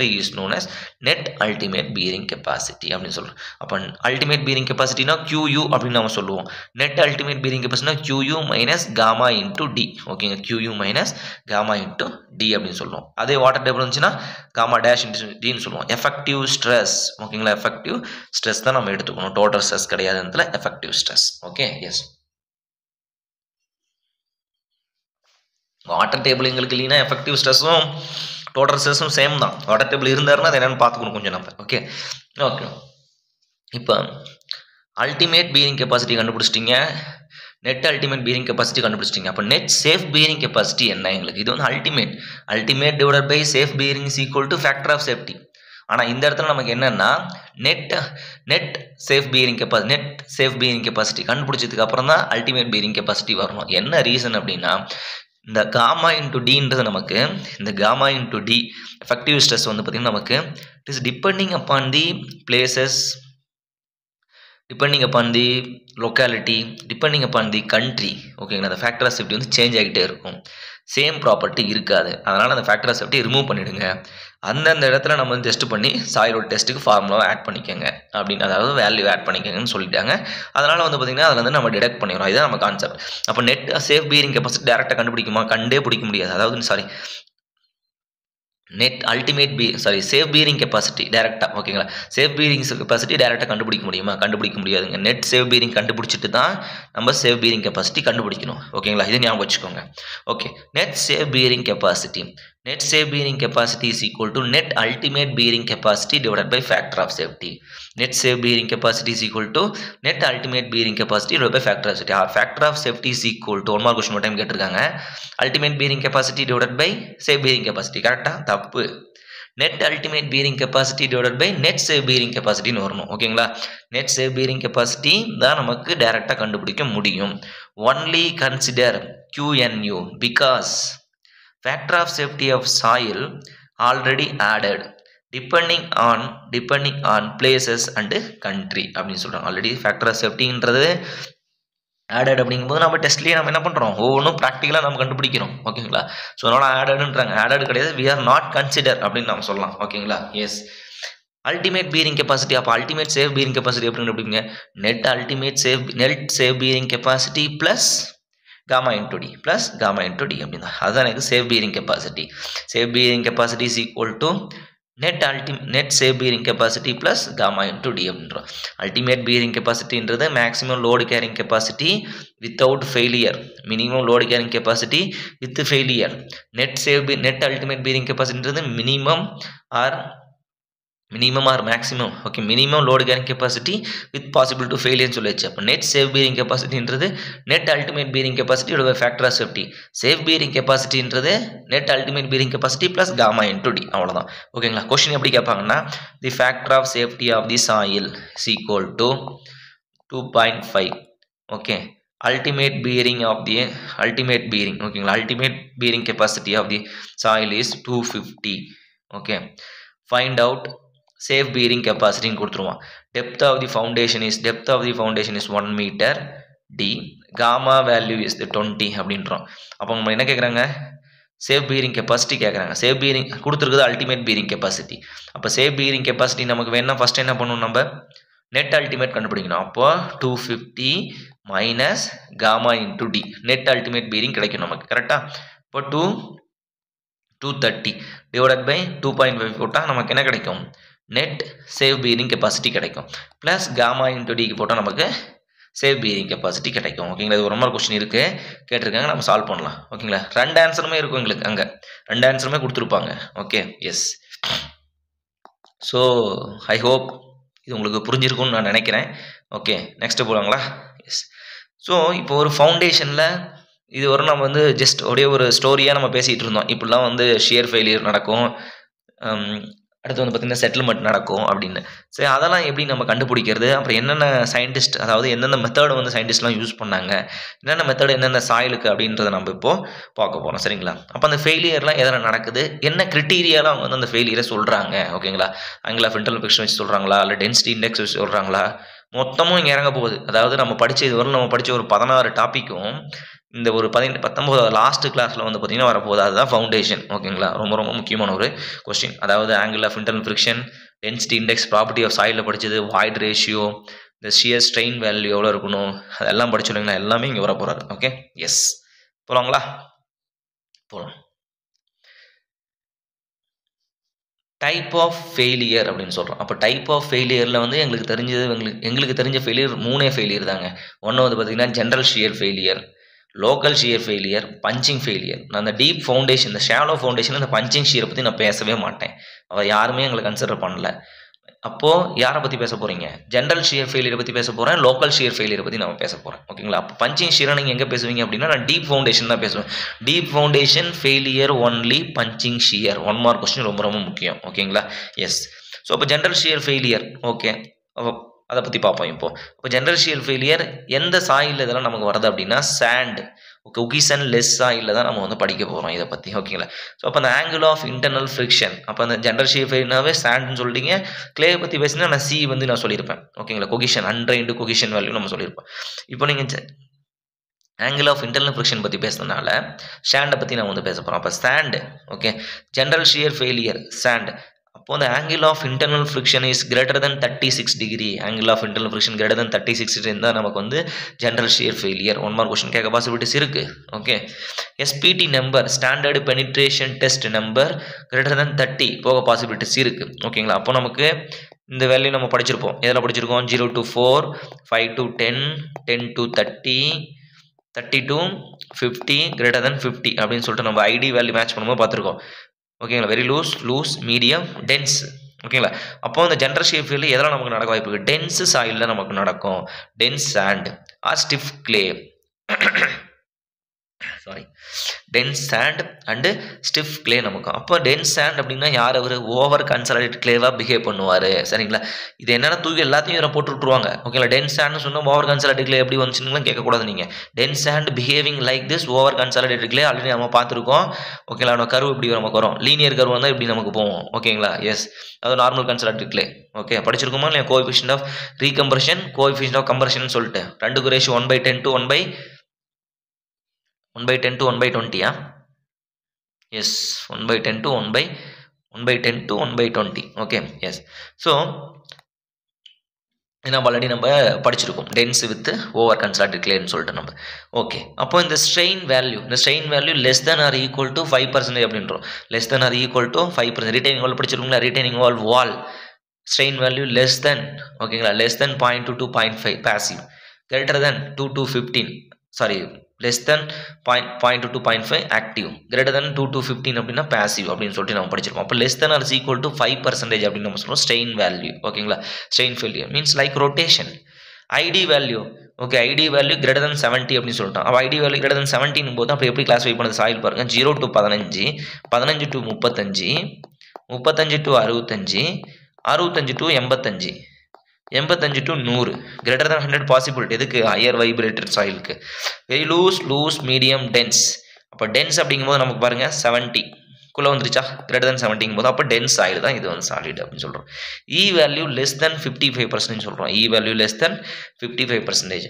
is known as net ultimate bearing capacity அப்படினு சொல்றோம். அப்ப ultimate bearing capacity னா QU அப்படி நாம சொல்லுவோம். net ultimate bearing capacity னா QU minus gamma into D. ஓகேங்க, QU minus gamma into D அப்படினு சொல்லுவோம். அதே வாட்டர் டேபிள் இருந்துச்சுனா gamma dash into D ன்னு சொல்லுவோம். effective stress, ஓகேங்களா, effective stress தான் நம்ம எடுத்துக்கணும். total stress கிடையாது, அதுல effective stress. Okay, yes. Water table எங்களுக்கு இல்லைன்னா எஃபெக்டிவ் ஸ்ட்ரெஸ்ஸும் டோட்டல் ஸ்ட்ரெஸ்ஸும் சேம் தான். வாட்டர் டேபிள் இருந்தாருன்னா அது என்னென்னு பார்த்துக்கணும் கொஞ்சம் நம்ம. ஓகே, இப்போ அல்டிமேட் பீரிங் கெப்பாசிட்டி கண்டுபிடிச்சிட்டிங்க, நெட் அல்டிமேட் பீரிங் கெப்பாசிட்டி கண்டுபிடிச்சிட்டிங்க. அப்போ நெட் சேஃப் பீரிங் கெப்பாசிட்டி என்ன எங்களுக்கு? இது வந்து ultimate divided by safe bearing is equal to factor of safety. ஆனால் இந்த இடத்துல நமக்கு என்னென்னா நெட் சேஃப் பீரிங் கெப்பாசிட்டி கண்டுபிடிச்சதுக்கு அப்புறம் தான் அல்டிமேட் பீரிங் கெப்பாசிட்டி வரணும். என்ன ரீசன் அப்படின்னா, இந்த காமா இன்டு டின்றது நமக்கு, இந்த gamma into D effective stress வந்து பார்த்திங்கன்னா நமக்கு it is depending upon the places, depending upon the locality, depending upon the country. ஓகேங்களா, அந்த ஃபேக்டர் ஆஃப் சேஃப்டி வந்து சேஞ்ச் ஆகிட்டே இருக்கும், சேம் ப்ராப்பர்ட்டி இருக்காது. அதனால் அந்த ஃபேக்டர் ஆஃப் சேஃப்டி ரிமூவ் பண்ணிவிடுங்க. அந்தந்த இடத்துல நம்ம வந்து டெஸ்ட் பண்ணி சாயிலோட டெஸ்ட்டுக்கு ஃபார்முலாவை ஆட் பண்ணிக்கோங்க அப்படின்னு, அதாவது வேல்யூ ஆட் பண்ணிக்கோங்கன்னு சொல்லிட்டாங்க. அதனால் வந்து பார்த்திங்கன்னா அதில் வந்து நம்ம டிடெக்ட் பண்ணிடுறோம். இதுதான் நம்ம கான்செப்ட். அப்போ நெட் சேஃப் பீரிங் கெப்பாசிட்டி டேரெக்டாக கண்டுபிடிக்குமா? கண்டே பிடிக்க முடியாது. அதாவது சேஃப் பீரிங் கெப்பாசிட்டி டேரெக்டாக, ஓகேங்களா, சேஃப் பீரிங் கெப்பாசிட்டி டேரெக்டாக கண்டுபிடிக்க முடியுமா? கண்டுபிடிக்க முடியாதுங்க. நெட் சேஃப் பீரிங் கண்டுபிடிச்சிட்டு தான் நம்ம சேஃப் பீரிங் கெப்பாசிட்டி கண்டுபிடிக்கணும். ஓகேங்களா, இது ஞாபகம் வச்சுக்கோங்க. Okay, net safe bearing capacity is equal to net ultimate bearing capacity divided by factor of safety. Net safe bearing capacity is equal to net ultimate bearing capacity divided by factor of safety. Our factor of safety is equal to, one more question more time கேட்டிருக்காங்க, ultimate bearing capacity divided by safe bearing capacity. கரெக்டா? தப்பு. net ultimate bearing capacity divided by net safe bearing capacity ன்னு வரணும். ஓகேங்களா, net safe bearing capacity தான் நமக்கு டைரக்டா கண்டுபிடிக்க முடியும். Only consider QNU because factor of safety of soil already added depending on places and country அப்படின்னு சொல்றாங்க. ஆல்ரெடி ஃபேக்டர் ஆஃப் சேஃப்டின்றது ஆடட் அப்படிங்கும்போது நம்ம டெஸ்ட்லேயே நம்ம என்ன பண்ணுறோம், ஒவ்வொன்றும் ப்ராக்டிக்கலாக நம்ம கண்டுபிடிக்கிறோம். ஓகேங்களா, ஸோ அதனால் ஆடடுன்றாங்க. ஆடட் கிடையாது, we are not consider அப்படின்னு நம்ம சொல்லலாம். ஓகேங்களா, எஸ். அல்டிமேட் பீரிங் கெப்பாசிட்டி, அப்போ அல்டிமேட் சேஃப் பீரிங் கெப்பாசிட்டி அப்படின்னு எப்படிங்க? Net safe bearing capacity plus gamma into D plus gamma into D அப்படின்னா அதுதான் எனக்கு safe bearing capacity. Safe bearing capacity is equal to net safe bearing capacity plus gamma into D அப்படின்றோம். Ultimate bearing கெப்பாசிட்டின்றது maximum load carrying capacity without failure, minimum load carrying capacity with failure. Net ultimate bearing கெப்பாசிட்டின்றது minimum or maximum. Okay, minimum load carrying capacity with possible to ஃபெயிலியர்னு சொல்லிச்சு. அப்போ net safe bearing கெப்பாசிட்டின்றது net ultimate bearing கெப்பாசிட்டியோட factor of safety. Safe bearing கெப்பாசிட்டின்றது net ultimate bearing capacity plus gamma into D, அவ்வளோதான். ஓகேங்களா, question எப்படி கேட்பாங்கன்னா, the factor of safety of the soil is equal to 2.5. Okay, ultimate bearing ஓகேங்களா, ultimate bearing capacity of the soil is 250. Okay, find out safe bearing capacity கொடுத்துருவான். depth of the foundation is 1 meter. D gamma value is 20 அப்படின்றோம். அப்போ நம்ம என்ன கேட்குறாங்க, safe bearing capacity கேட்குறாங்க. Safe bearing கொடுத்துருக்குது ultimate bearing capacity. அப்போ safe bearing capacity நமக்கு வேணும்னா ஃபர்ஸ்ட் என்ன பண்ணணும், நம்ம நெட் அல்டிமேட் கண்டுபிடிக்கணும். அப்போ 250 minus gamma into D, net ultimate bearing கிடைக்கும் நமக்கு. கரெக்டாக? இப்போ 230 டிவைடட் பை 2.5 போட்டால் நமக்கு என்ன கிடைக்கும், நெட் சேஃப் பீரிங் கெப்பாசிட்டி கிடைக்கும். ப்ளஸ் gamma into Dக்கு போட்டால் நமக்கு சேஃப் ப்ரீதிங் கெப்பாசிட்டி கிடைக்கும். ஓகேங்களா, இது ஒரு மாதிரி கொஸ்டின் இருக்குது கேட்டிருக்காங்க, நம்ம சால்வ் பண்ணலாம். ஓகேங்களா, 2 ஆன்சருமே இருக்கும் எங்களுக்கு, அங்கே 2 ஆன்சருமே கொடுத்துருப்பாங்க. Okay, yes. So I hope இது உங்களுக்கு புரிஞ்சிருக்கும்னு நான் நினைக்கிறேன். ஓகே, நெக்ஸ்ட்டு போகலாங்களா? எஸ். ஸோ இப்போ ஒரு ஃபவுண்டேஷனில் இது வரை நம்ம வந்து ஜஸ்ட் ஒரே ஒரு ஸ்டோரியாக நம்ம பேசிகிட்டு இருந்தோம். இப்படிலாம் வந்து ஷியர் ஃபெயிலியர் நடக்கும், அடுத்து வந்து பார்த்திங்கன்னா செட்டில்மெண்ட் நடக்கும் அப்படின்னு. சரி, அதெல்லாம் எப்படி நம்ம கண்டுபிடிக்கிறது, அப்புறம் என்னென்ன சயின்டிஸ்ட், அதாவது எந்தெந்த மெத்தடை வந்து சயின்டிஸ்ட்லாம் யூஸ் பண்ணாங்க, என்னென்ன மெத்தடு எந்தெந்த சாயிலுக்கு அப்படின்றத நம்ம இப்போது பார்க்க போகிறோம். சரிங்களா, அப்போ அந்த ஃபெயிலியர்லாம் எதனால் நடக்குது, என்ன கிரிட்டீரியாலாம் அவங்க வந்து அந்த ஃபெயிலியரை சொல்கிறாங்க. ஓகேங்களா, ஆங்கிள் ஆஃப் இன்டர்னல் ஃபிரிக்ஷன் வச்சு சொல்கிறாங்களா, இல்லை டென்சிட்டி இண்டெக்ஸ் வச்சு சொல்கிறாங்களா, மொத்தமும் இங்கே இறங்க போகுது. அதாவது நம்ம படித்த இதுவரை நம்ம படித்த ஒரு 16 டாப்பிக்கும் இந்த ஒரு 19 லாஸ்ட் கிளாஸில் வந்து பார்த்திங்கன்னா வரப்போகுது. அதுதான் ஃபவுண்டேஷன். ஓகேங்களா, ரொம்ப ரொம்ப முக்கியமான ஒரு கொஸ்டின். அதாவது angle of internal friction, density index, property of சாயிலில் படித்தது, வாய்ட் ரேஷியோ, இந்த ஷியர் ஸ்ட்ரெயின் வேல்யூ எவ்வளோ இருக்கணும், அதெல்லாம் படிச்சுடுங்களா, எல்லாமே இங்கே வர போகிறாரு. Okay, yes. போகலாங்களா? போகலாம். டைப் ஆஃப் ஃபெயிலியர் அப்படின்னு சொல்கிறோம். அப்போ டைப் ஆஃப் ஃபெயிலியரில் வந்து எங்களுக்கு தெரிஞ்ச ஃபெயிலியர் 3 ஃபெயிலியர் தாங்க. ஒன்று வந்து பார்த்திங்கன்னா general shear failure, local shear failure, punching failure. நான் அந்த டீப் ஃபவுண்டேஷன், இந்த ஷாலோ ஃபவுண்டேஷன், இந்த பஞ்சிங் ஷியரை பற்றி நான் பேசவே மாட்டேன். அவள் யாருமே எங்களை கன்சிடர் பண்ணல. அப்போது யாரை பற்றி பேச போகிறீங்க? ஜென்ரல் ஷியர் ஃபெயிலியரை பற்றி பேச போகிறேன், லோக்கல் ஷியர் ஃபெயிலியரை பற்றி நம்ம பேச போகிறேன். ஓகேங்களா, அப்போ பஞ்சிங் ஷியரை நீங்கள் எங்கே பேசுவீங்க அப்படின்னா, நான் டீப் ஃபவுண்டேஷன் தான் பேசுவேன். Deep foundation failure only punching shear. 1 mark question ரொம்ப ரொம்ப முக்கியம். ஓகேங்களா, எஸ். ஸோ அப்போ ஜென்ரல் ஷியர் ஃபெயிலியர், ஓகே, அதை பற்றி பார்ப்போம் இப்போது. இப்போ ஜென்ரல் ஷியர் ஃபெயிலியர் எந்த சாயில் இதெல்லாம் நமக்கு வருது அப்படின்னா, சாண்ட், ஓகே, உகிசன் லெஸ் சாயில் தான் நம்ம வந்து படிக்க போகிறோம் இதை பற்றி. ஓகேங்களா, ஸோ அப்போ அந்த ஆங்கிள் ஆஃப் இன்டர்னல் ஃப்ரிக்ஷன், அப்போ அந்த ஜென்ரல் ஷியர் ஃபெயிலியர்னாவே சாண்ட்னு சொல்லிட்டீங்க. கிளே பற்றி பேசினா நான் சி வந்து நான் சொல்லியிருப்பேன். ஓகேங்களா, கொகிஷன், அன்ட்ரைன்டு கொகிஷன் வேல்யூ நம்ம சொல்லியிருப்போம். இப்போ நீங்கள் ஆங்கிள் ஆஃப் இன்டர்னல் ஃப்ரிக்ஷன் பற்றி பேசுறதுனால சாண்டை பற்றி நான் வந்து பேச போகிறோம். அப்போ sand, okay, general shear failure sand. அப்போ அந்த angle of internal friction is greater than 36 degree. Angle of internal friction greater than 36 இருந்தால் நமக்கு வந்து general shear failure. 1 mark question கேட்க பாசிபிலிட்டிஸ் இருக்குது. Okay, SPT number, standard penetration test number greater than 30 போக possibilities இருக்குது. ஓகேங்களா, அப்போ நமக்கு இந்த வேல்யூ நம்ம படிச்சிருப்போம். எதில் படிச்சிருக்கோம்? 0 to 4, 5 to 10, 10 to 30, 30 to 50, greater than 50 அப்படின்னு சொல்லிட்டு நம்ம ஐடி வேல்யூ மேட்ச் பண்ணும்போது பார்த்துருக்கோம். ஓகேங்களா, வெரி லூஸ், மீடியம், டென்ஸ். ஓகேங்களா, அப்போ இந்த ஜென்ரல் ஷியர் ஃபெயிலியர் எதெல்லாம் நமக்கு நடக்க வாய்ப்பு இருக்குது? டென்ஸ் சாயிலில் நமக்கு நடக்கும். Dense sand or stiff clay, sorry, dense sand and stiff clay நமக்கு. அப்போ டென்ஸ் சாண்ட் அப்படின்னா யார்? அவர் ஓவர் கன்சாலிடேட் கிளேவாக பிஹேவ் பண்ணுவார். சரிங்களா, இது என்னென்னா தூக்கி எல்லாத்தையும் இதில் போட்டு விட்ருவாங்க. ஓகேங்களா, டென்ஸ் சாண்ட்னு சொன்னால் ஓவர் கன்சாலிடேட் கிளே எப்படி வந்துச்சுன்னு கேட்கக்கூடாது நீங்கள். Dense sand behaving like this over consolidate clay already நம்ம பார்த்துருக்கோம். ஓகேங்களா, நம்ம கர்வ் இப்படி நமக்கு வரும், லீனியர் கர்வ் வந்தால் இப்படி நமக்கு போவோம். ஓகேங்களா, எஸ், அது நார்மல் கன்சாலிடேட் கிளே. ஓகே, படிச்சிருக்கோமா இல்லையா? Coefficient of recompression, coefficient of compression சொல்லிட்டு 2க்கு ratio 1/10 to 1/10 to 1/20. Yes, 1/10 to 1/10 to 1/20. Okay, yes. So நம்ம ஆல்ரெடி நம்ம படிச்சிருக்கோம் டென்ஸ் வித் ஓவர் கன்சாலிடேட் கிளேன்னு சொல்லிட்டு நம்ம. ஓகே, அப்போ இந்த strain value less than or equal to 5% அப்படின்றோம். Less than or equal to 5%. Retaining wall படிச்சிருக்கீங்களா? Retaining wall strain value less தென், ஓகேங்களா, less than 0.2 to 0.5 passive, greater than 2 to 15, sorry, less than 0.2 to 0.5 active, greater than 2 to 15 அப்படின்னா passive அப்படின்னு சொல்லிட்டு நம்ம படிச்சிருக்கோம். அப்போ less than or is equal to 5% அப்படின்னு நம்ம சொல்லுவோம் ஸ்ட்ரெயின் வேல்யூ. ஓகேங்களா, strain failure means like rotation. ID value, okay, ID value greater than 70 அப்படின்னு சொல்லிட்டோம். அப்போ ஐடி வேல்யூ கிரேட்டர் தென் 70 போது அப்போ எப்படி கிளாஸிஃபை பண்ணுறது சாயில் பாருங்க. 0 to 15, 15 to 35, 35 to 65, 65 to 85, 85 to 100, greater than 100 possibility. எதுக்கு? ஹையர் வைப்ரேட்டட் சாயிலுக்கு. Very loose, medium, dense. அப்போ டென்ஸ் அப்படிங்கும்போது நமக்கு பாருங்க 70க்குள்ளே வந்துருச்சா? கிரேட்டர் தென் 70 போது அப்போ டென்ஸ் சாயில் தான் இது வந்து சாலிட் அப்படின்னு சொல்கிறோம். இ வேல்யூ லெஸ் தென் 55% சொல்கிறோம். E value less than 55%.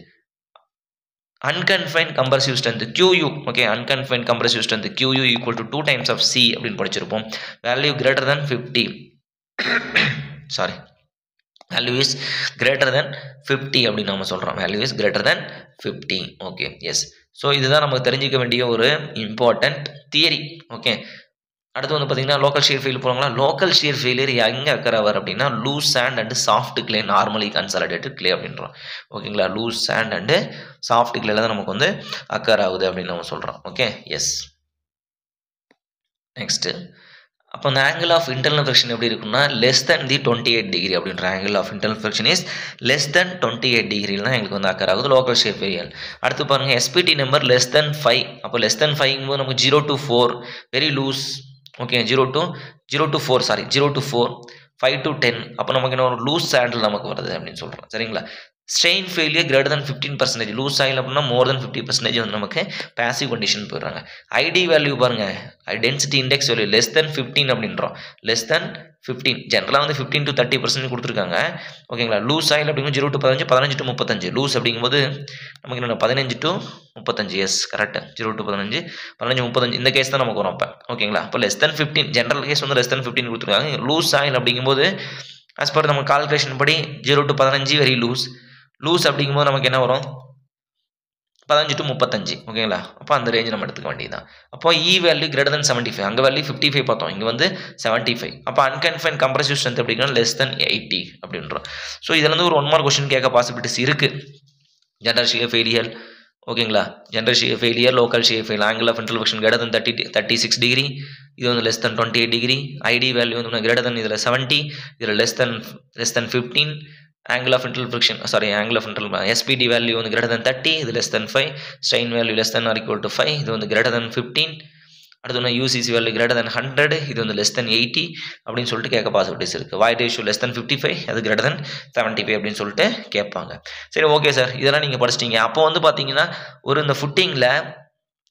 Unconfined compressive strength QU, okay, unconfined compressive strength QU equal to 2 times of C அப்படின்னு படிச்சிருப்போம். Value greater than 50, sorry, value is greater than 50 அப்படின்னு நம்ம சொல்கிறோம். Value is greater than 50. Okay, yes. So இதுதான் நமக்கு தெரிஞ்சிக்க வேண்டிய ஒரு இம்பார்ட்டண்ட் தியரி. ஓகே, அடுத்து வந்து பார்த்தீங்கன்னா லோக்கல் ஷியர் ஃபெயிலியர் போகிறாங்களா. லோக்கல் ஷியர் ஃபெயிலியர் எங்கே அக்கர் ஆவார் அப்படின்னா loose sand and soft clay normally consolidated clay அப்படின்றோம். ஓகேங்களா, லூஸ் சாண்ட் அண்டு சாஃப்ட் கிளேல தான் நமக்கு வந்து அக்கர் ஆகுது அப்படின்னு நம்ம சொல்கிறோம். Okay, S. நெக்ஸ்ட்டு அப்போ அந்த ஆங்கிள் ஆஃப் இன்டர்னல் ஃப்ரிக்ஷன் எப்படி இருக்குன்னா லெஸ் தென் தி 28 டிகிரி அப்படின்ற angle of internal friction is less than 28 டிகிரியில் தான் எங்களுக்கு வந்து அக்கர் ஆகுது லோக்கல் ஷியர் ஃபெயிலியர். அடுத்து பாருங்கள் எஸ்பிடி நம்பர் லெஸ் தென் 5. அப்போ லெஸ் தென் 5 போது நமக்கு 0 to 4 very loose. Okay, 0 to 4 sorry 0 to 4 5 to 10 அப்போ நமக்கு என்ன ஒரு லூஸ் சாண்டில் நமக்கு வருது அப்படின்னு சொல்கிறோம். சரிங்களா, strain failure greater than 15%. Loose soil அப்படின்னா மோர் தென் 50% வந்து நமக்கு பேசிவ் கண்டிஷன் போயிடுறாங்க. ஐடி வேல்யூ பாருங்கள், density index value less than 15 அப்படின்றோம். லெஸ் தென் 15 ஜென்ரலாக வந்து 15 to 30% கொடுத்துருக்காங்க. ஓகேங்களா, லூஸ் ஆயில் அப்படிங்கும் 0 to 15 15 to 35 லூஸ் அப்படிங்கும்போது நமக்கு என்ன 15 to 35. எஸ் கரெக்ட், 0 to 15 15 35 இந்த கேஸ் தான் நமக்கு வரும். அப்போ ஓகேங்களா, அப்போ லெஸ் தென் 15 ஜென்ரல் கேஸ் வந்து லெஸ் தென் 15 கொடுத்துருக்காங்க. லூஸ் ஆயில் அப்படிங்கும்போது ஆஸ் பர் நம்ம கால்குலேஷன் படி 0 to 15 வெரி லூஸ். லூஸ் அப்படிங்கும்போது நமக்கு என்ன வரும் 15 to 35. ஓகேங்களா, அப்போ அந்த ரேஞ்ச் நம்ம எடுத்துக்க வேண்டியதுதான். அப்போ இ வேல்யூ கிரேட்டர் than 75. அங்கே வேல்யூ 55 பார்த்தோம், இங்கே வந்து 75. அப்போ அன்கன்ஃபைன் கம்ப்ரசிவ் ஸ்ட்ரென்த் அப்படின்னா லெஸ் தென் 80 அப்படின்றோம். ஸோ இதில் வந்து ஒரு 1 மார்க் கொஸ்டின் கேட்க பாசிபிலிட்டிஸ் இருக்குது. General shear failure. ஓகேங்களா, general shear failure, local shear failure, angle of internal friction greater than 36 degree. இது வந்து less than 28 degree. ID value வந்து கிரேட்டர் than இதில் 70, இதில் less than 15. angle of internal friction angle of internal SPD value வந்து greater than 30, இது less than 5. strain value less than or equal to 5, இது வந்து greater than 15. அடுத்து UCC value greater than 100, இது வந்து less than 80 அப்படின்னு சொல்லிட்டு கேட்க பாசிபிலிட்டிஸ் இருக்குது. void ratio less than 55, அது greater than 75 அப்படின்னு சொல்லிட்டு கேட்பாங்க. சரி, ஓகே சார், இதெல்லாம் நீங்கள் படிச்சிட்டிங்க. அப்போ வந்து பார்த்தீங்கன்னா ஒரு இந்த ஃபுட்டிங்கில்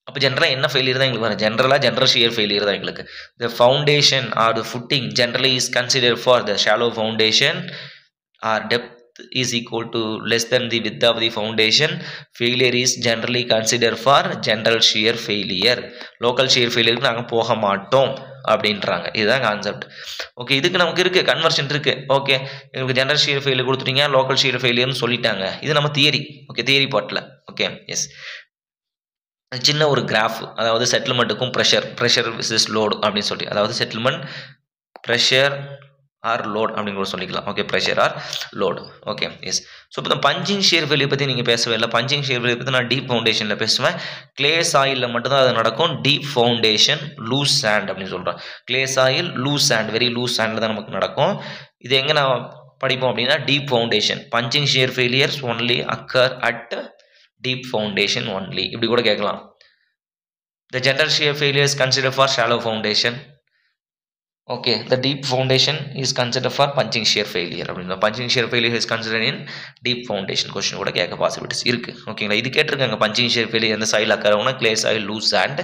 அப்போ ஜென்ரலாக என்ன ஃபெயிலியர் தான் எங்களுக்கு வரும்? ஜென்ரல் ஷியர் ஃபெயிலியர் தான் எங்களுக்கு. The foundation R the footing generally is consider for the shallow foundation or depth is equal to less than the width of the foundation. Failure is generally considered for general shear failure. local shear failure நாங்கள் போக மாட்டோம் அப்படின்றாங்க. இதுதான் concept. Okay, இதுக்கு நமக்கு இருக்குது conversion இருக்குது. Okay, எங்களுக்கு ஜெனரல் ஷியர் ஃபெயிலியர் கொடுத்துட்டீங்க, லோக்கல் ஷியர் ஃபெயிலியர்னு சொல்லிட்டாங்க. இது நம்ம தியரி. ஓகே, தியரி பாட்டில். Okay, yes. சின்ன ஒரு கிராஃப், அதாவது செட்டில்மெண்ட்டுக்கும் ப்ரெஷர் விசஸ் லோடு அப்படின்னு சொல்லி, அதாவது செட்டில்மெண்ட் ப்ரெஷர் ஆர் லோட் அப்படின்னு கூட சொல்லிக்கலாம். Okay, pressure or load. Okay, yes. So இப்போ இந்த பஞ்சிங் ஷியர் ஃபெயிலியர் பற்றி நீங்கள் பேசவே இல்லை. பஞ்சிங் ஷியர் ஃபெயிலியர் பற்றி நான் டீப் ஃபவுண்டேஷனில் பேசுவேன். கிளே சாயிலில் மட்டும்தான் அது நடக்கும். டீப் ஃபவுண்டேஷன் லூஸ் சாண்ட் அப்படின்னு சொல்கிறேன். Clay soil loose sand, very loose சாண்டில் தான் நமக்கு நடக்கும். இது எங்கே நான் படிப்போம் அப்படின்னா deep foundation. Punching shear failures only occur at deep foundation only, இப்படி கூட கேட்கலாம். The general shear failure is consider for shallow foundation. Okay, the deep foundation is considered for punching shear failure. அப்படின்னா punching shear failure is considered in deep foundation question கூட கேட்க possibilities இருக்குது. ஓகேங்களா, இது கேட்டிருக்காங்க. punching shear failure எந்த soil அக்கறவுனா clay soil loose and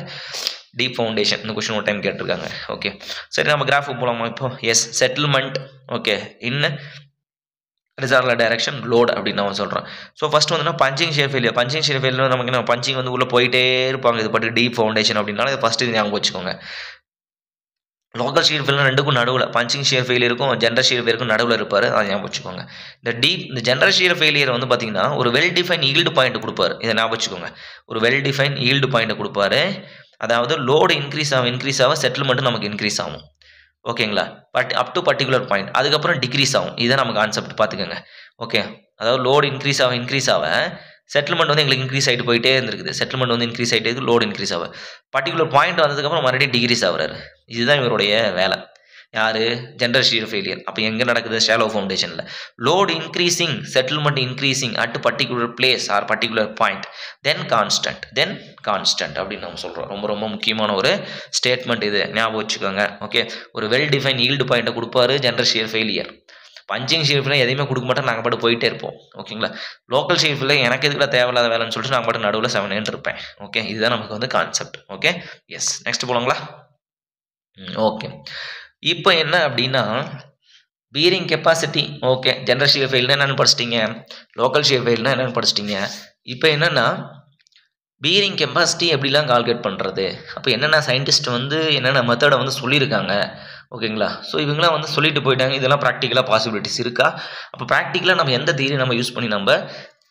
deep foundation. இந்த கொஸ்டின் ஒரு டைம் கேட்டிருக்காங்க. ஓகே, சரி, நம்ம கிராஃபுக்கு போகலாமா இப்போ? Yes, settlement. ஓகே, இன் ரிசார்டில் டைரக்ஷன் லோட் அப்படின்னு நம்ம சொல்கிறோம். ஸோ ஃபஸ்ட் வந்து பஞ்சிங் ஷியர் ஃபெயிலியர் நமக்கு என்ன பஞ்சிங் வந்து உள்ளே போயிட்டே இருப்பாங்க. இது பட்டு டீப் ஃபவுண்டேஷன் அப்படின்னால இது ஃபஸ்ட்டு இது ஞாபகம் வச்சுக்கோங்க. லோக்கல் ஷியர் ஃபெயிலியர் ரெண்டுக்கும் நடுவில் பஞ்சிங் ஷியர் ஃபெயிலியருக்கும் ஜெனரல் ஷியர் ஃபெயிலியருக்கும் நடுவில் இருப்பார். அதை ஞாபகம் வச்சுக்கோங்க. இந்த ஜெனரல் ஷியர் ஃபெயிலியர் வந்து பார்த்தீங்கன்னா ஒரு வெல் டிஃபைன் ஈல்டு பாயிண்ட் கொடுப்பாரு. இதை ஞாபகம் வச்சுக்கோங்க. ஒரு வெல் டிஃபைன் ஈல்டு பாயிண்ட் கொடுப்பாரு. அதாவது லோடு இன்க்ரீஸ் ஆக செட்டில்மெண்ட்டு நமக்கு இன்க்ரீஸ் ஆகும். ஓகேங்களா, but up to particular point, அதுக்கப்புறம் டிக்ரீஸ் ஆகும். இதுதான் நம்ம கான்செப்ட் பார்த்துக்கோங்க. ஓகே, அதாவது லோடு இன்க்ரீஸ் ஆக செட்டில்மெண்ட் வந்து எங்களுக்கு இன்க்ரீஸ் ஆகிட்டு போயிட்டே இருந்திருக்குது. செட்டில்மெண்ட் வந்து இன்க்ரீஸ் ஆகிட்டே இருக்குது, லோடு இன்க்ரீஸ் ஆகும். பர்டிகுலர் பாயிண்ட் வந்ததுக்கப்புறம் மறுபடியும் டிகிரீஸ் ஆகுறாரு. இதுதான் இவருடைய வேலை. யார்? General shear failure. அப்போ எங்கே நடக்குது? ஷாலோ ஃபவுண்டேஷனில். Load increasing, settlement increasing at particular place or particular point, then constant அப்படின்னு நம்ம சொல்கிறோம். ரொம்ப ரொம்ப முக்கியமான ஒரு ஸ்டேட்மெண்ட் இது, ஞாபகம் வச்சுக்கோங்க. ஓகே, ஒரு வெல் டிஃபைன் ஈல்டு பாயிண்ட்டை கொடுப்பாரு general shear failure. Punching shear failure எதையுமே கொடுக்க மாட்டோம், நாங்கள் பாட்டு போயிட்டே இருப்போம். ஓகேங்களா, லோக்கல் ஷியர் ஃபெயிலியர் எனக்கு எதுக்குள்ள தேவையில்லாத வேலைன்னு சொல்லிட்டு நாங்கள் பாட்டு நடுவில் 7 இருப்பேன். ஓகே, இதுதான் நமக்கு வந்து கான்செப்ட். Okay, yes. நெக்ஸ்ட் போகலாங்களா? ஓகே, இப்போ என்ன அப்படின்னா bearing capacity. Okay, general shear failure என்னென்னு படிச்சிட்டிங்க, லோக்கல் ஷியர் ஃபெயிலியர் என்னென்னு படிச்சிட்டிங்க. இப்போ என்னென்னா பீரிங் கெப்பாசிட்டி எப்படிலாம் கால்குலேட் பண்ணுறது, அப்போ என்னென்ன சயின்டிஸ்ட் வந்து என்னென்ன மெத்தடை வந்து சொல்லியிருக்காங்க. ஓகேங்களா, ஸோ இவங்களாம் வந்து சொல்லிட்டு போயிட்டாங்க. இதெல்லாம் ப்ராக்டிக்கலாக பாசிபிலிட்டிஸ் இருக்கா? அப்போ ப்ராக்டிக்கலாக நம்ம எந்த தியரி நம்ம யூஸ் பண்ணி நம்ம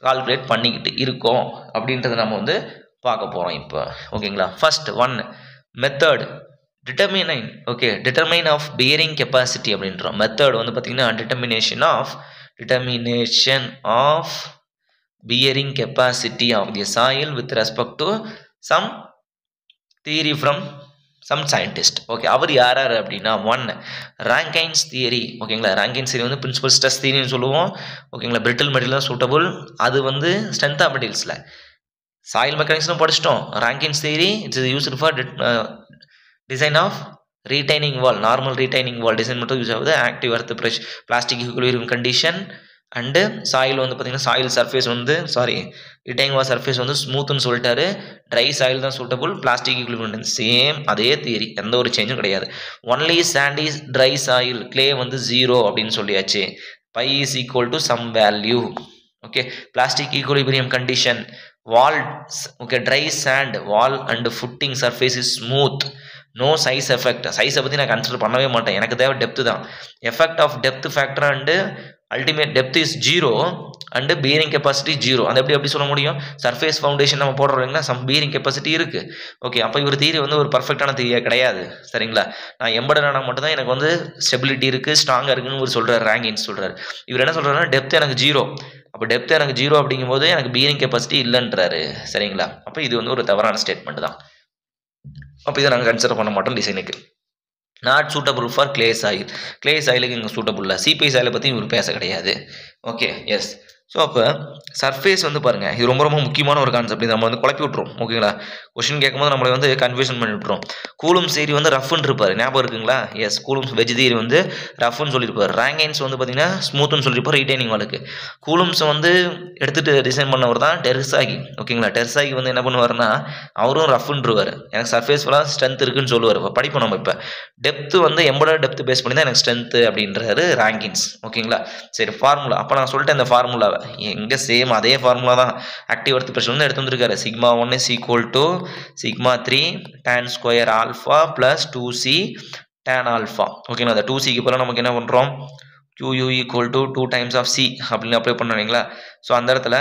கால்குலேட் பண்ணிக்கிட்டு இருக்கோம் அப்படின்றத நம்ம வந்து பார்க்க போகிறோம் இப்போ. ஓகேங்களா, first one method determine okay determine of bearing capacity அப்படின்றோம். மெத்தட் வந்து பார்த்தீங்கன்னா determination of bearing capacity of the soil with respect to some theory from some scientist. Okay அவர் யார் அப்படின்னா 1 Rankine's theory. ஓகேங்களா, Rankine's theory வந்து பிரின்சிபல் ஸ்ட்ரெஸ் தியரின்னு சொல்லுவோம். ஓகேங்களா, பிரிட்டில் மெட்டீரியல் தான் சூட்டபுள். அது வந்து ஸ்ட்ரென்த் ஆஃப் மெட்டீரியல்ஸில் சாயில் மெக்கானிக்ஸ்லாம் படிச்சிட்டோம். Rankine's theory it's used for design of retaining wall, normal retaining wall design மட்டும் யூஸ் ஆகுது. Active earth pressure plastic equilibrium condition and soil வந்து பார்த்தீங்கன்னா சாயில் சர்ஃபேஸ் வந்து ரிட்டைனிங் வால் சர்ஃபேஸ் வந்து ஸ்மூத்துன்னு சொல்லிட்டாரு. ட்ரை சாயில் தான் சூட்டபுள். பிளாஸ்டிக் ஈக்குலிபிரியம் சேம் அதே தியரி, எந்த ஒரு சேஞ்சும் கிடையாது. Only sandy dry soil clay வந்து 0 அப்படின்னு சொல்லியாச்சு. Phi is equal to some value. Okay, plastic equilibrium condition wall okay dry sand wall and footing surface is smooth. No size effect. சைஸை பற்றி நான் கன்சிடர் பண்ணவே மாட்டேன், எனக்கு தேவை டெப்த்து தான். Effect of depth factor and ultimate depth is 0 and bearing capacity 0. அது எப்படி சொல்ல முடியும்? சர்ஃபேஸ் ஃபவுண்டேஷன் நம்ம போடுறோம் இல்லைங்களா, சம் பியரிங் கெப்பாசிட்டி இருக்குது. ஓகே, அப்போ இவர் தியரி வந்து ஒரு பர்ஃபெக்டான தியரியாக கிடையாது. சரிங்களா, நான் எம்பர்டட் ஆனால் மட்டும் தான் எனக்கு வந்து ஸ்டெபிலிட்டி இருக்குது, ஸ்ட்ராங்காக இருக்குன்னு ஒரு சொல்கிறார், ராங்கின்ஸ் சொல்கிறார். இவர் என்ன சொல்கிறாருன்னா டெப்த் எனக்கு 0. அப்போ டெப்த் எனக்கு 0 அப்படிங்கும்போது எனக்கு பியரிங் கெப்பாசிட்டி இல்லைன்றாரு. சரிங்களா, அப்போ இது வந்து ஒரு தவறான ஸ்டேட்மெண்ட் தான். அப்போ இதை நாங்கள் கன்சிடர் பண்ண மாட்டோம் டிசைனுக்கு. Not suitable for clay soil. Clay சாயிலுக்கு இங்கே சூட்டபுள் இல்லை. சிபி சாயிலை பற்றி இவர் பேச கிடையாது. Okay, yes. ஸோ அப்போ சர்ஃபேஸ் வந்து பாருங்கள், இது ரொம்ப முக்கியமான ஒரு கான்செப்ட். இது நம்ம வந்து குழப்பி விட்ருவோம். ஓகேங்களா, கொஸ்டின் கேட்கும்போது நம்மளை வந்து கன்ஃபியூஷன் பண்ணி விட்ருவோம். கூலும்ஸ் தியரி வந்து ரஃப்னு இருப்பார், ஞாபகம் இருக்குங்களா? எஸ், கூலும்ஸ் வெஜ் தியரி வந்து ரஃப்னு சொல்லியிருப்பார். ராங்கின்ஸ் வந்து பார்த்தீங்கன்னா ஸ்மூத்துன்னு சொல்லியிருப்பார் ரிட்டைனிங் வாலுக்கு. கூலும்ஸ் வந்து எடுத்துகிட்டு டிசைன் பண்ணவர் தான் டெர்சாகி. ஓகேங்களா, டெர்சாகி வந்து என்ன பண்ணுவார்னா அவரும் ரஃப்ன்றுவார். எனக்கு சர்ஃபேஸ் ஃபுல்லாக ஸ்ட்ரென்த் இருக்குன்னு சொல்லுவார். இப்போ படிப்போம் நம்ம. இப்போ டெப்த்து வந்து எம்பர்டட் டெப்த் பேஸ் பண்ணி தான் எனக்கு ஸ்ட்ரென்த்து அப்படின்றாரு ராங்கின்ஸ். ஓகேங்களா, சரி, ஃபார்முலா அப்போ நான் சொல்லிட்டேன். இந்த ஃபார்முலாவை எங்கே சேம் அதே ஃபார்முலா தான். ஆக்டிவ் எர்த் ப்ரெஷர் வந்து எடுத்து வந்துருக்காரு. σ1 is equal to σ3 tan square alpha plus 2c tan alpha. ஓகேங்களா, அந்த 2cக்கு பிறகு நமக்கு என்ன பண்ணுறோம்? QU equal to 2 times of c அப்படின்னு அப்ளை பண்ணுறீங்களா? ஸோ அந்த இடத்துல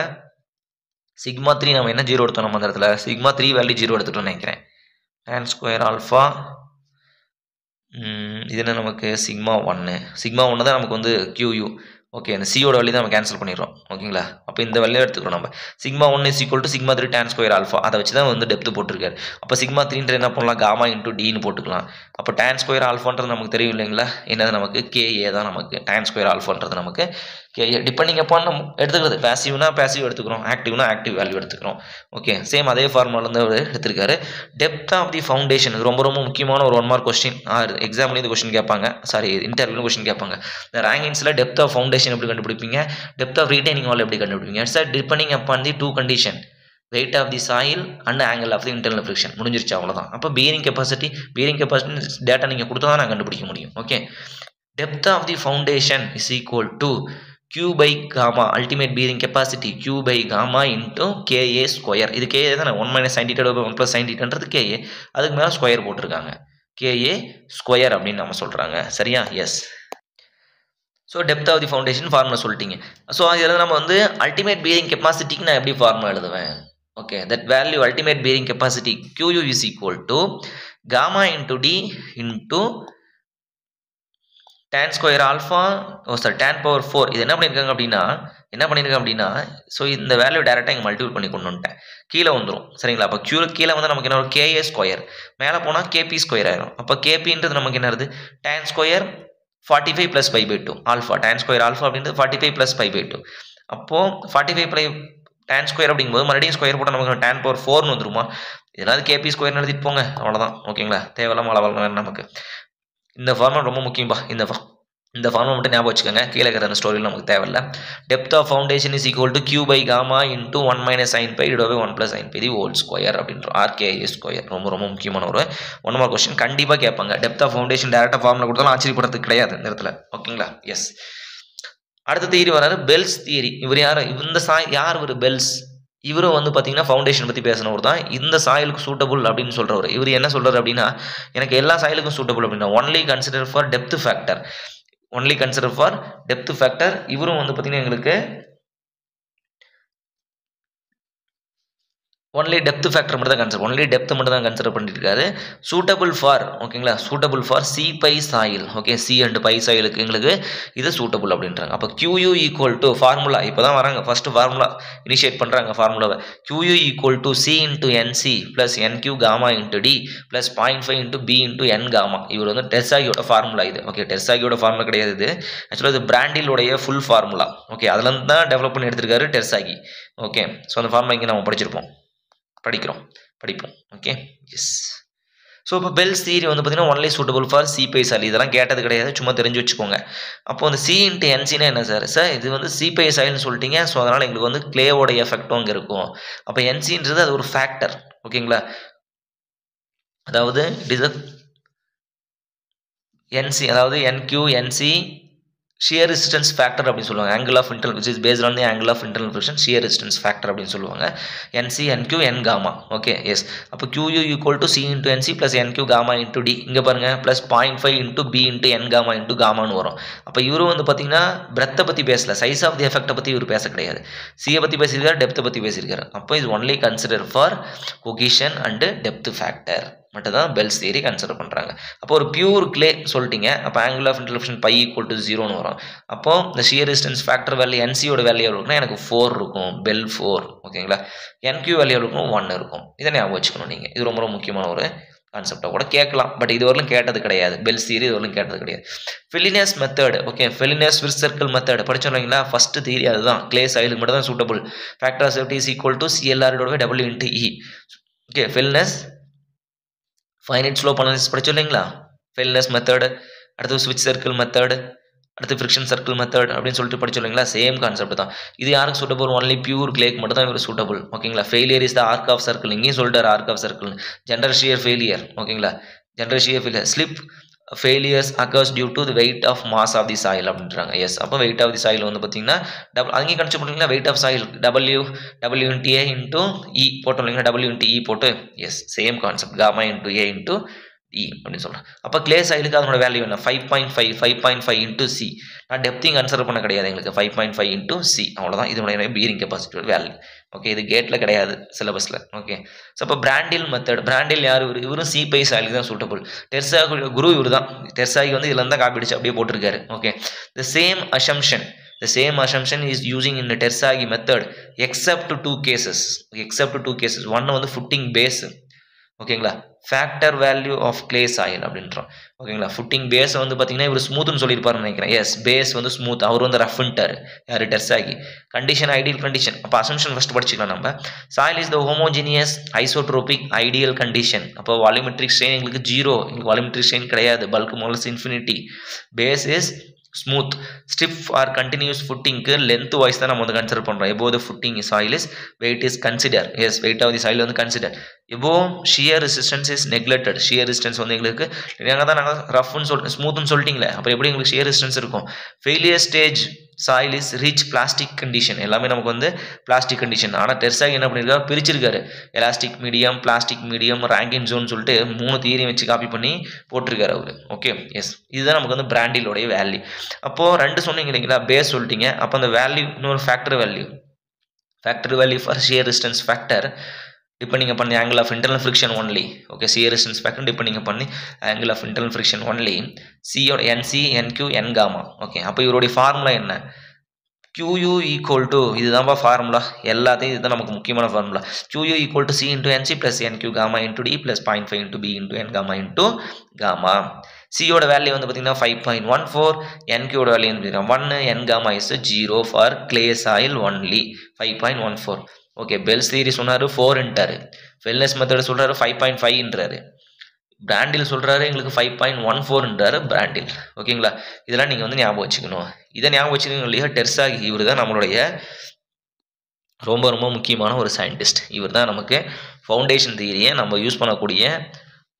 σ3 நம்ம என்ன 0 எடுத்தோம்? நம்ம அந்த இடத்துல σ3 வேல்யூ 0 எடுத்துட்டோம்னு நினைக்கிறேன். tan ஸ்கொயர் ஆல்ஃபா இது என்ன நமக்கு σ1 தான் நமக்கு வந்து QU. ஓகே, அந்த சியோட வேல்யூ தான் நம்ம கேன்சல் பண்ணிடுறோம். ஓகேங்களா, அப்போ இந்த வேல்யூ எடுத்துக்கிறோம் நம்ம. σ1 is equal to σ3 tan square alpha. அதை வச்சு தான் வந்து டெப்த் போட்டிருக்காரு. அப்போ σ3 என்ன பண்ணலாம்? காமா இன்டூ டின்னு போட்டுக்கலாம். அப்போ tan ஸ்கொயர் ஆல்ஃபான்றது நமக்கு தெரியும் இல்லைங்களா? என்னது நமக்கு KA தான் நமக்கு. tan ஸ்கொயர் ஆல்ஃபான்றது நமக்கு KA. டிபெண்டிங் அப்பான் நம்ம எடுத்துக்கிறது. பேசிவ்னா பேசிவ் எடுத்துக்கிறோம், ஆக்டிவ்னா ஆக்டிவ் வேல்யூ எடுத்துக்கிறோம். ஓகே, சேம் அதே ஃபார்முலாலேருந்து அவர் எடுத்திருக்காரு. டெப்த் ஆஃப் தி ஃபவுண்டேஷன் ரொம்ப முக்கியமான ஒரு 1 மார்க் கொஸ்டின். எக்ஸாம்லேயும் இந்த கொஸ்டின் கேட்பாங்க, இன்டர்வியூலும் கொஸ்டின் கேட்பாங்க. இந்த ரேங்கிங்ஸில் டெப்த் ஆஃப் ஃபவுண்டேஷன் எப்படி கண்டுபிடிப்பீங்க, டெப்த் ஆஃப் ரீடைனிங் வால் எப்படி கண்டுபிடிப்பீங்க? It's depending upon the 2 condition, weight of the soil and angle of the internal friction. முடிஞ்சிருச்சு, அவ்வளோதான். அப்போ பியரிங் கெப்பாசிட்டி டேட்டா நீங்கள் கொடுத்தா தான் நான் கண்டுபிடிக்க முடியும். Okay, depth of the foundation is equal to Q by gamma, ultimate bearing capacity Q by gamma into KA square. இது KA தானே, 1 minus sin theta by 1 plus sin theta ன்றது KA. அதுக்கு மேலே ஸ்கொயர் போட்டிருக்காங்க, KA ஸ்கொயர் அப்படின்னு நம்ம சொல்கிறாங்க. சரியா? Yes. So depth of the foundation formula சொல்லிட்டீங்க. ஸோ அதில் நம்ம வந்து அல்டிமேட் பியரிங் கெப்பாசிட்டிக்கு நான் எப்படி ஃபார்முலா எழுதுவேன்? Okay, that value ultimate bearing capacity QU is equal to gamma into D into tan square alpha tan power 4. இது என்ன பண்ணியிருக்காங்க அப்படின்னா ஸோ இந்த வேல்யூ டேரெக்டாக இங்கே மல்டிபிள் பண்ணி கொண்டு வந்துட்டேன். கீழே வந்துடும். சரிங்களா, அப்போ கீழே வந்து நமக்கு என்ன ஒரு KA ஸ்கொயர், மேலே போனால் KP ஸ்கொயர் ஆயிரும். அப்போ KPன்றது நமக்கு என்ன வருது? tan square 45 + π/2 alpha. tan square alpha அப்படின்றது 45 + π/2. அப்போது 45 tan ஸ்கொயர் அப்படிங்கும்போது மறுபடியும் ஸ்கொயர் போட்டால் நமக்கு tan பவர் 4ன்னு வந்துருமா? இதனால் KP ஸ்கொயர் எழுதிட்டு போங்க, அவ்வளோதான். ஓகேங்களா, தேவையில்லாம அளவு நமக்கு இந்த ஃபார்முலா ரொம்ப முக்கியம்பா. இந்த ஃபார்முலா மட்டும் ஞாபகம் வச்சுக்கோங்க. கீழே இருக்கிற அந்த ஸ்டோரியில் நமக்கு தேவையில்லை. Depth of foundation is equal to Q by gamma into 1 minus sin pi divided by 1 plus sin pi the whole square அப்படின்றோம். RKA ஸ்கொயர் ரொம்ப முக்கியமான ஒரு 1 மார்க் கொஸ்டின் கண்டிப்பாக கேட்பாங்க. டெப்த் ஆஃப் ஃபவுண்டேஷன் டேரெக்டாக ஃபார்முலா கொடுத்தாலும் ஆச்சரியப்படுறதுக்கு கிடையாது இந்த இடத்துல. ஓகேங்களா, எஸ். அடுத்த தியரி வராது பெல்ஸ் தியரி. இவர் யார் ஒரு பெல்ஸ்? இவரும் வந்து பார்த்தீங்கன்னா ஃபவுண்டேஷன் பற்றி பேசினவர் தான். இந்த சாயிலுக்கு சூட்டபுள் அப்படின்னு சொல்கிறவர். இவர் என்ன சொல்கிறார் அப்படின்னா எனக்கு எல்லா சாயிலுக்கும் சூட்டபுள் அப்படின்னா only consider for depth factor. இவரும் வந்து பார்த்தீங்கன்னா எங்களுக்கு ஒன்லி டெப்த் ஃபேக்டர் மட்டும் தான் கன்சிடர், ஒன்லி டெப்த் மட்டும் தான் கன்சிடர் பண்ணிட்டு இருக்காரு. சூட்டபிள் ஃபார், ஓகேங்களா, suitable for C phi soil, okay, c and phi சாயிலுக்கு எங்களுக்கு இது சூட்டபிள் அப்படின்றாங்க. அப்போ QU ஈக்குவல் டு ஃபார்முலா, இப்போ தான் வராங்க ஃபர்ஸ்ட் ஃபார்முலா இனிஷியேட் பண்ணுறாங்க ஃபார்முலாவை. QU equal to C into NC plus NQ gamma into D plus 0.5 into B into N gamma. இவர் வந்து டெர்சாகியோட ஃபார்முலா இது, ஓகே, டெர்சாகியோட ஃபார்முலா கிடையாது இது, ஆக்சுவலாக இது பிராண்டிலுடைய ஃபுல் ஃபார்முலா, ஓகே, அதுலேருந்து தான் டெவலப் பண்ணி எடுத்திருக்காரு டெர்சாகி, ஓகே. ஸோ அந்த ஃபார்முலா இங்கே நம்ம படிப்போம், ஓகே, எஸ். ஸோ இப்போ பெல்ஸ் தியரி வந்து பார்த்தீங்கன்னா only suitable for C phi soil, இதெல்லாம் கேட்டது கிடையாது, சும்மா தெரிஞ்சு வச்சுக்கோங்க. அப்போ அந்த சி இன்ட்டு என்சினா என்ன சார், இது வந்து சி பை சாயில்னு சொல்லிட்டீங்க, ஸோ அதனால் எங்களுக்கு வந்து கிளேவோட எஃபெக்டும் அங்கே இருக்கும். அப்போ என்சின்றது அது ஒரு ஃபேக்டர், ஓகேங்களா, அதாவது இட் இஸ் என்சி, அதாவது NQ NC shear resistance factor அப்படின்னு சொல்லுவாங்க, angle of internal which is based on the angle of internal friction, shear resistance factor அப்படின்னு சொல்லுவாங்க, NC NQ N gamma, okay, yes. அப்போ QU equal to C into NC plus NQ gamma into D, இங்கே பாருங்க plus 0.5 into B into N gamma into gammaன்னு வரும். அப்போ இவரும் வந்து பார்த்தீங்கன்னா பிரெத்தை பற்றி பேசல, சைஸ் ஆஃப் தி எஃபெக்டை பற்றி இவர் பேச கிடையாது, சியை பற்றி பேசியிருக்காரு, டெப்த்தை பற்றி பேசியிருக்காரு. அப்போ இது only consider for கொகிஷன் and depth factor மட்டும் தான் பெல்ஸ் தியரி கன்சிடர் பண்ணுறாங்க. அப்போ ஒரு பியூர் கிளே சொல்லிட்டீங்க, அப்போ ஆங்கிள் ஆஃப் இன்டர்ஃபெக்ஷன் பை ஈக்குவல் டு 0ன்னு வரும். அப்போ இந்த ஷியர் ரெசிஸ்டன்ஸ் ஃபேக்டர் வேல்யூ NCயோட வேல்யூ இருக்குன்னா எனக்கு 4 இருக்கும், பெல் 4, ஓகேங்களா, NQ வேல்யூ இருக்கும் 1 இருக்கும். இதை ஞாபகம் வச்சுக்கணும் நீங்கள், இது ரொம்ப ரொம்ப முக்கியமான ஒரு கான்செப்டாக கூட கேட்கலாம், பட் இதுவரையிலும் கேட்டது கிடையாது, பெல்ஸ் தியரி இதுவரையிலும் கேட்டது கிடையாது. Fellenius method, okay, Fellenius with circle method படிச்சோம் இல்லைங்களா, ஃபர்ஸ்ட் தியரி அதுதான், கிளே சாயிலுக்கு மட்டும் தான் suitable, factor of safety is equal to CLR W into E, okay. Fellenius finite slope analysis படிச்சோம் இல்லைங்களா, ஃபெலினஸ் மெத்தட், அடுத்து ஸ்விட்ச் சர்க்கிள் மெத்தட், அடுத்து ஃப்ரிக்ஷன் சர்க்கிள் மெத்தட் அப்படின்னு சொல்லிட்டு படிச்சோம் இல்லைங்களா, சேம் கான்செப்ட் தான். இது யாருக்கு சூட்டபிள், ஒன்லி பியூர் கிளேக்கு மட்டும் தான் இவர் சூட்டபிள், ஓகேங்களா. Failure is the arc of circle, இங்கேயும் சொல்லிட்டார் arc of circle. General shear failure, ஓகேங்களா, general shear failure, slip failures occurs due to the weight of mass of the soil அப்படின்றாங்க. S, அப்போ weight of the soil வந்து பார்த்தீங்கன்னா அங்கேயும் consider பண்ணுறீங்களா, weight of soil W into A into E போட்டோம் இல்லைங்களா, W into E போட்டு, yes, same concept, gamma into A into E அப்படின்னு சொல்கிறேன். அப்போ கிளே சாயிலுக்கு அதனோட வேல்யூ என்ன, 5.5 into C. நான் டெப்த்தையும் கன்சிடர் பண்ண கிடையாது எங்களுக்கு, 5.5 into C அவ்வளோதான் இதனுடைய பீரிங் கெப்பாசிட்டி வேல்யூ, ஓகே. இது கேட்டில் கிடையாது சிலபஸில், ஓகே. ஸோ அப்போ பிராண்டில் மெத்தட், பிராண்டில் யார் இவரும் சி பை சாயிலுக்கு தான் சூட்டபிள். டெர்சாகி குரு இவர் தான், டெர்சாகி வந்து இதில் தான் காப்பி அடிச்சு அப்படியே போட்டிருக்காரு, okay. The same assumption is using in the Tersagi method except two cases. One வந்து footing base, ஓகேங்களா, factor value of clay soil அப்படின்றோம், ஓகேங்களா. ஃபுட்டிங் பேஸ் வந்து பார்த்தீங்கன்னா இவர் ஸ்மூத்னு சொல்லியிருப்பாருன்னு நினைக்கிறேன், எஸ், பேஸ் வந்து ஸ்மூத், அவர் வந்து ரஃப்ன்ட்டார் யார், டெர்சாகி. கண்டிஷன் ஐடியல் கண்டிஷன், அப்போ அசம்ஷன் ஃபர்ஸ்ட் படிச்சுக்கலாம் நம்ம. Soil is the homogeneous isotropic ideal condition, அப்போ வால்யூமெட்ரிக் ஸ்ட்ரெயின் எங்களுக்கு 0, எங்களுக்கு வால்யூமெட்ரிக் ஸ்ட்ரெயின் கிடையாது, bulk modulus infinity. Base is smooth, stiff or continuous ஃபுட்டிங்க்கு லென்த் வைஸ் தான் நம்ம வந்து கன்சிடர் பண்ணுறோம். Above the footing soil is weight is consider, yes, weight of the soil வந்து consider. Above shear resistance is neglected, shear resistance வந்து எங்களுக்கு நாங்கள் தான் நாங்கள் ரஃப்னு ஸ்மூத்னு சொல்லிட்டீங்களே, அப்புறம் எப்படி எங்களுக்கு ஷியர் ரெசிஸ்டன்ஸ் இருக்கும். Failure stage soil is reach plastic condition, எல்லாமே நமக்கு வந்து பிளாஸ்டிக் கண்டிஷன். ஆனால் டெர்சாகி என்ன பண்ணியிருக்காரு, பிரிச்சிருக்காரு, elastic medium, plastic medium, Rankine zone சொல்லிட்டு 3 தியரி வச்சு காப்பி பண்ணி போட்டிருக்காரு அவர், ஓகே, எஸ். இதுதான் நமக்கு வந்து பிராண்டிலோடைய வேல்யூ. அப்போது 2 சொன்னீங்க இல்லைங்களா, பேஸ் சொல்லிட்டீங்க, அப்போ அந்த வேல்யூ இன்னொரு factor value for shear resistance factor depending upon the angle of internal friction only, okay. shear resistance factor depending upon the angle of internal friction only. C or NC NQ N gamma, okay. அப்போ இவருடைய formula என்ன, QU equal to, இதுதான்ப்பா formula, எல்லாத்தையும் இதுதான் நமக்கு முக்கியமான formula. QU equal to C into NC plus NQ gamma into D plus 0.5 into B into N gamma into gamma. சியோட value வந்து பார்த்தீங்கன்னா 5.14, NQயோட வேல்யூ வந்து பார்த்தீங்கன்னா 1, N gamma is 0 for clay soil only, 5.14. Okay, Bell's theory சொன்னார் 4ன்ட்டாரு, ஃபெலினஸ் method சொல்கிறாரு 5.5ன்றாரு, பிராண்டில் சொல்கிறாரு எங்களுக்கு 5.14ன்றாரு பிராண்டில், ஓகேங்களா. இதெல்லாம் நீங்கள் வந்து ஞாபகம் வச்சுக்கணும். இதை ஞாபகம் வச்சுக்கணும் இல்லையா, டெர்சாகி இவர் தான் நம்மளுடைய ரொம்ப ரொம்ப முக்கியமான ஒரு சயின்டிஸ்ட். இவர் தான் நமக்கு ஃபவுண்டேஷன் தியரியை நம்ம யூஸ் பண்ணக்கூடிய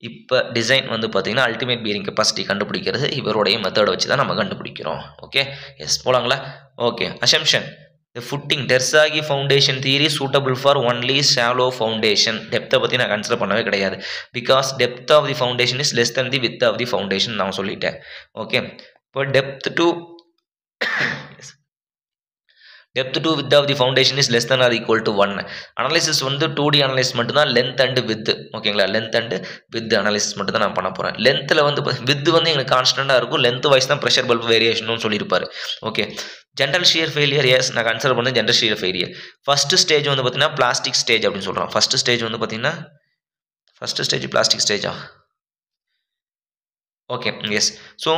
இப்போ டிசைன் வந்து பார்த்தீங்கன்னா அல்டிமேட் பீரிங் கெப்பாசிட்டி கண்டுபிடிக்கிறது இவருடைய மெத்தடை வச்சு தான் நம்ம கண்டுபிடிக்கிறோம், ஓகே. எஸ், போலாங்களா, okay. Assumption, the footing Tersagi foundation theory suitable for only shallow foundation. depth பத்தி நான் கன்சிடர் பண்ணவே கிடையாது, because depth of the foundation is less than the width of the foundation நான் சொல்லிட்டேன், ஓகே. இப்போ depth to depth to width of the foundation is less than or equal to 1. Analysis வந்து 2D analysis மட்டும் தான், length and width. ஓகேங்களா, length and width analysis மட்டும் தான் நான் பண்ண போகிறேன். லென்த்தில் வந்து வித் வந்து எங்களுக்கு கான்ஸ்டண்ட்டாக இருக்கும், லென்த் வைஸ் தான் ப்ரெஷர் பல்ப் வேரியேஷனும் சொல்லியிருப்பாரு. Okay, general shear failure, yes நான் கன்சிடர் பண்ண general shear failure. First stage வந்து பார்த்தீங்கன்னா பிளாஸ்டிக் ஸ்டேஜ் அப்படின்னு சொல்கிறோம். ஃபர்ஸ்ட் ஸ்டேஜ் வந்து பார்த்தீங்கன்னா பிளாஸ்டிக் ஸ்டேஜா? Okay, yes. So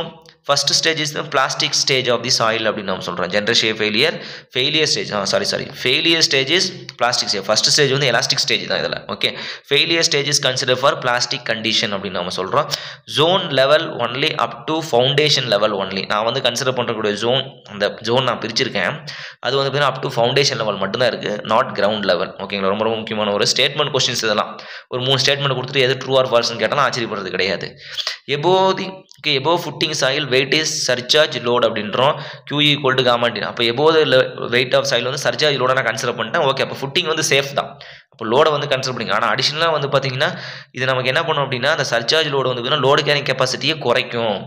first stage is the plastic stage of the soil அப்படின்னு நம்ம சொல்கிறோம். General shear failure stage, failure stage is plastic stage. First stage வந்து எலாஸ்டிக் ஸ்டேஜ் தான் இதில். Okay, failure stage is consider for plastic condition அப்படின்னு நம்ம சொல்கிறோம். Zone level only up to foundation level only. நான் வந்து கன்சிடர் பண்ணுறக்கூடிய ஜோன், அந்த ஜோன் நான் பிரிச்சிருக்கேன், அது வந்து பார்த்தீங்கன்னா அப் டு ஃபவுண்டேஷன் லெவல் மட்டும்தான் இருக்குது, நாட் கிரவுண்ட் லெவல். ஓகேங்களா, ரொம்ப ரொம்ப முக்கியமான ஒரு ஸ்டேட்மெண்ட் கொஸ்டின்ஸ் இதெல்லாம். ஒரு 3 ஸ்டேட்மெண்ட் கொடுத்துட்டு எது ட்ரூ ஆர் ஃபால்ஸ்னு கேட்டாலும் ஆச்சரியப்படுறது கிடையாது. above footing soil weight is surcharge load அப்படின்றோம். Q equal to gamma t. அப்போ above the weight of soil வந்து surcharge load நான் கன்சிடர் பண்ணிட்டேன். ஓகே, அப்போ ஃபுட்டிங் வந்து சேஃப் தான், அப்போ லோடை வந்து கன்சிடர் பண்ணிங்க. ஆனால் அடிஷனலாக வந்து பார்த்தீங்கன்னா இது நமக்கு என்ன பண்ணும் அப்படின்னா அந்த சர்சார்ஜ் லோடு வந்து லோடு கேரிங் கெப்பாசிட்டியை குறைக்கும்.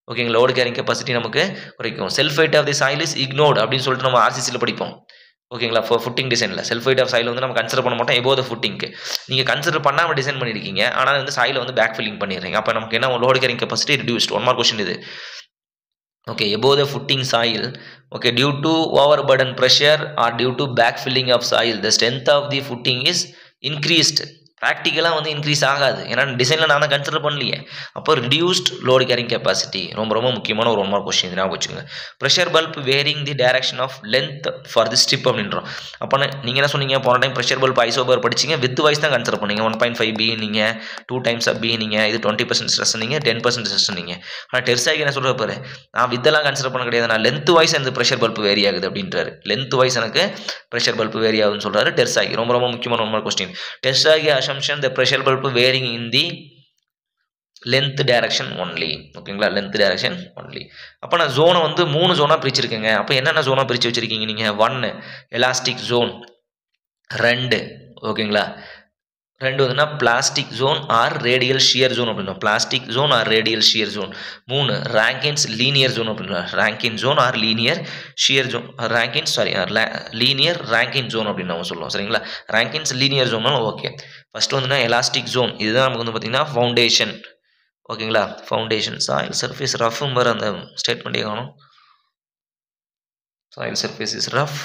ஓகேங்களா, லோடு கேரிங் கெப்பாசிட்டி நமக்கு குறைக்கும். Self weight of the soil is ignored அப்படின்னு சொல்லிட்டு நம்ம ஆர்சிசியில் படிப்போம். ஓகேங்களா, ஃபுட்டிங் டிசைனில் செல்ஃப் வெயிட் ஆஃப் சாயில் வந்து நம்ம கன்சிடர் பண்ண மாட்டோம் எபோவ் த ஃபுட்டிங்க்கு. நீங்கள் கன்சிடர் பண்ணாமல் டிசைன் பண்ணியிருக்கீங்க, ஆனால் வந்து சாயில் வந்து பேக் ஃபில்லிங் பண்ணிடுறீங்க. அப்போ நமக்கு என்ன load carrying capacity reduced. 1 mark question இது. Okay, above the footing soil, okay, due to overburden pressure or due to backfilling of soil the strength of the footing is increased. ப்ராக்டிக்கலாக வந்து increase ஆகாது, ஏன்னா டிசைனில் நான் தான் consider பண்ணலையே. அப்போ ரிடியூஸ்ட் லோடு கேரிங் கெப்பாசிட்டி ரொம்ப ரொம்ப முக்கியமான ஒரு 1 மார்க் கொஸ்டின் ஞாபகம் வச்சுங்க. Pressure bulb varying the direction of length for the strip அப்படின்றோம். அப்போ நீங்கள் என்ன சொன்னீங்க போன டைம் ப்ரெஷர் பல்ப் ஐசோபர் படிச்சிங்க, வித் வைஸ் தான் கன்சிடர் பண்ணீங்க. 1.5 பி நீங்கள் 2 டைம்ஸ் ஆஃப் பி நீங்கள் இது 20% ஸ்ட்ரெஸ் நீங்கள் 10% ஸ்ட்ரெஸ் நீங்கள். ஆனால் டெர்சாகி என்ன சொல்கிற பாரு, நான் வித்தெல்லாம் கன்சிடர் பண்ண கிடையாது, நான் லென்த் வைஸ் எனக்கு ப்ரெஷர் பல்ப் வேரி ஆகுது அப்படின்றாரு. லென்த் வைஸ் எனக்கு ப்ரெஷர் பல்ப் வேரி ஆகுதுன்னு சொல்கிறாரு டெர்சாகி. ரொம்ப ரொம்ப முக்கியமான 1 mark question. Terzaghi assumption the pressure varying in the length direction only. ஓகேங்களா, லென்த் டைரக்ஷன் ஒன்லி. அப்போ நான் ஜோனை வந்து 3 ஜோனாக பிரிச்சிருக்கேங்க. அப்போ என்னென்ன ஜோனாக பிரித்து வச்சிருக்கீங்க நீங்கள்? 1 எலாஸ்டிக் ஜோன், 2 ஓகேங்களா, 2 வந்துன்னா plastic zone or radial shear zone அப்படின்னா plastic zone or radial shear zone. 3 Rankine's linear zone அப்படின்னா Rankine zone or linear shear zone. Linear Rankine zone அப்படின்னு நம்ம சொல்லுவோம். சரிங்களா, ரேங்கின்ஸ் லீனியர் ஜோன்னாலும் ஓகே. ஃபர்ஸ்ட் வந்துன்னா எலாஸ்டிக் ஜோன், இதுதான் நமக்கு வந்து பார்த்தீங்கன்னா ஃபவுண்டேஷன். ஓகேங்களா, ஃபவுண்டேஷன். சாயில் சர்ஃபேஸ் ரஃப்னு பாரு, அந்த ஸ்டேட்மெண்ட்டே காணும். Soil surface is rough.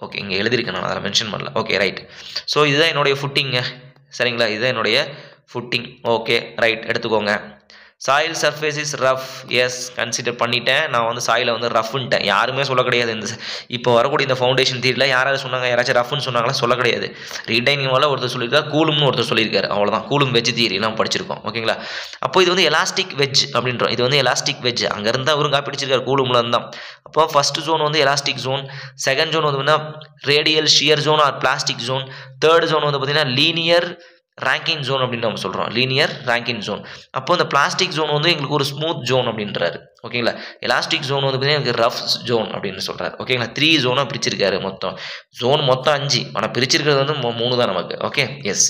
Okay, இங்கே எழுதியிருக்கேன், நான் அதில் மென்ஷன் பண்ணல. Okay, right. ஸோ இதுதான் என்னுடைய ஃபுட்டிங்க. சரிங்களா, இதுதான் என்னுடைய ஃபுட்டிங். ஓகே, ரைட், எடுத்துக்கோங்க. Soil surface is rough, yes consider பண்ணிட்டேன். நான் வந்து சாயிலை வந்து ரஃப்ன்ட்டேன், யாருமே சொல்ல கிடையாது. இந்த இப்போ வரக்கூடிய இந்த ஃபவுண்டேஷன் தியரியில் யாராவது சொன்னாங்க, யாராச்சும் ரஃப்னு சொன்னாங்களா? சொல்ல கிடையாது. ரீடைனிங் மேலே ஒருத்தர் சொல்லியிருக்காரு, கூலும்னு ஒருத்தர் சொல்லியிருக்காரு, அவ்வளோதான். கூலும் வெஜ் தியரி நம்ம படிச்சிருக்கோம். ஓகேங்களா, அப்போ இது வந்து எலாஸ்டிக் வெஜ் அப்படின்றோம். இது வந்து எலாஸ்டிக் வெஜ், அங்கேருந்து அவரும் காப்பிடிச்சிருக்காரு, கூலும்ல இருந்தான். அப்போ ஃபர்ஸ்ட் ஜோன் வந்து எலாஸ்டிக் ஜோன், செகண்ட் ஜோன் வந்து radial shear zone or plastic zone, third zone வந்து பார்த்தீங்கன்னா லீனியர் ரேங்கின் ஜோன் அப்படின்னு நம்ம சொல்கிறோம். Linear Rankine zone. அப்போ இந்த பிளாஸ்டிக் ஜோன் வந்து எங்களுக்கு ஒரு ஸ்மூத் ஜோன் அப்படின்றாரு. ஓகேங்களா, எலாஸ்டிக் ஜோன் வந்து பார்த்தீங்கன்னா எனக்கு ரஃப் ஜோன் அப்படின்னு சொல்கிறார். ஓகேங்களா, 3 ஜோனாக பிரிச்சிருக்காரு. மொத்தம் 5, ஆனால் பிரிச்சிருக்கிறது வந்து 3 தான் நமக்கு. ஓகே, எஸ்,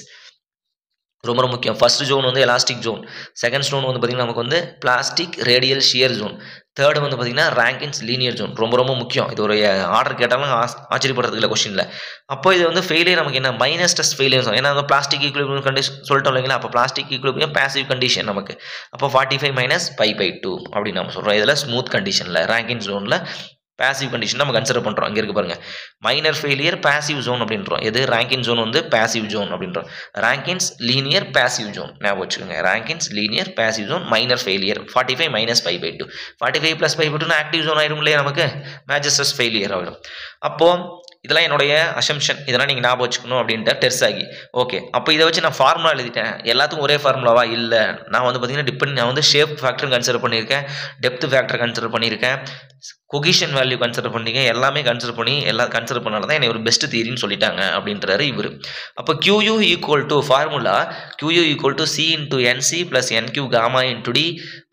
ரொம்ப ரொம்ப முக்கியம். ஃபர்ஸ்ட் ஜோன் வந்து எலாஸ்டிக் ஜோன், செகண்ட் ஜோன் வந்து பார்த்தீங்கன்னா நமக்கு வந்து plastic radial shear zone, third வந்து பார்த்தீங்கன்னா ரேங்கின்ஸ் லீனியர் ஜோன். ரொம்ப ரொம்ப முக்கியம். இது ஒரு ஆர்டர் கேட்டாலும் ஆச்சரியப்படுறதுக்கு இல்லை கொஸ்டினில். அப்போ இது வந்து ஃபெயிலியர் நமக்கு என்ன? Minus stress failure. ஏன்னா அந்த பிளாஸ்டிக் ஈக்குலிபிரியம் கண்டிஷன் சொல்லிட்டோம் இல்லைங்களா. அப்போ பிளாஸ்டிக் ஈக்குலிபிரியம் பாசிவ் கண்டிஷன் நமக்கு. அப்போ 45 - π/2 அப்படின்னு நம்ம சொல்கிறோம். இதில் ஸ்மூத் கண்டிஷனில் ரேங்கின் ஜோனில் பாசிவ் கண்டிஷன் நம்ம கன்சிடர் பண்ணுறோம். அங்கே இருக்கு பாருங்க, மைனர் ஃபெயிலியர் பாசிவ் ஜோன் அப்படின்றோம். எது? ரேங்கின் ஜோன் வந்து பாசிவ் ஜோன் அப்படின்றோம். ரேங்கின்ஸ் லீனியர் பாசிவ் ஜோன் ஞாபகம் வச்சுக்கோங்க. Rankine's linear passive zone, minor failure 45 - π/2. 45 + π/2 active zone ஆயிரும் இல்லையா நமக்கு, மேஜர் ஸ்ட்ரெஸ் ஃபெயிலியர் ஆகிடும். அப்போது இதெல்லாம் என்னுடைய அசம்ஷன், இதெல்லாம் நீங்கள் ஞாபகம் வச்சுக்கணும் அப்படின்ட்டு டெர்சாகி. ஓகே, அப்போ இதை வச்சு நான் ஃபார்முலா எழுதிட்டேன். எல்லாத்துக்கும் ஒரே ஃபார்முலாவா? இல்லை, நான் வந்து பார்த்தீங்கன்னா நான் வந்து ஷேப் ஃபேக்டர் கன்சிடர் பண்ணியிருக்கேன், டெப்த் ஃபேக்டர் கன்சிடர் பண்ணியிருக்கேன், கொகிஷன் வேல்யூ கன்சிடர் பண்ணிங்க, எல்லாமே கன்சிடர் பண்ணி எல்லாம் கன்சிடர் பண்ணால தான் என்னை ஒரு பெஸ்ட் தியரின்னு சொல்லிட்டாங்க அப்படின்றாரு இவர். அப்போ QU = formula QU = C × NC + NQ gamma × D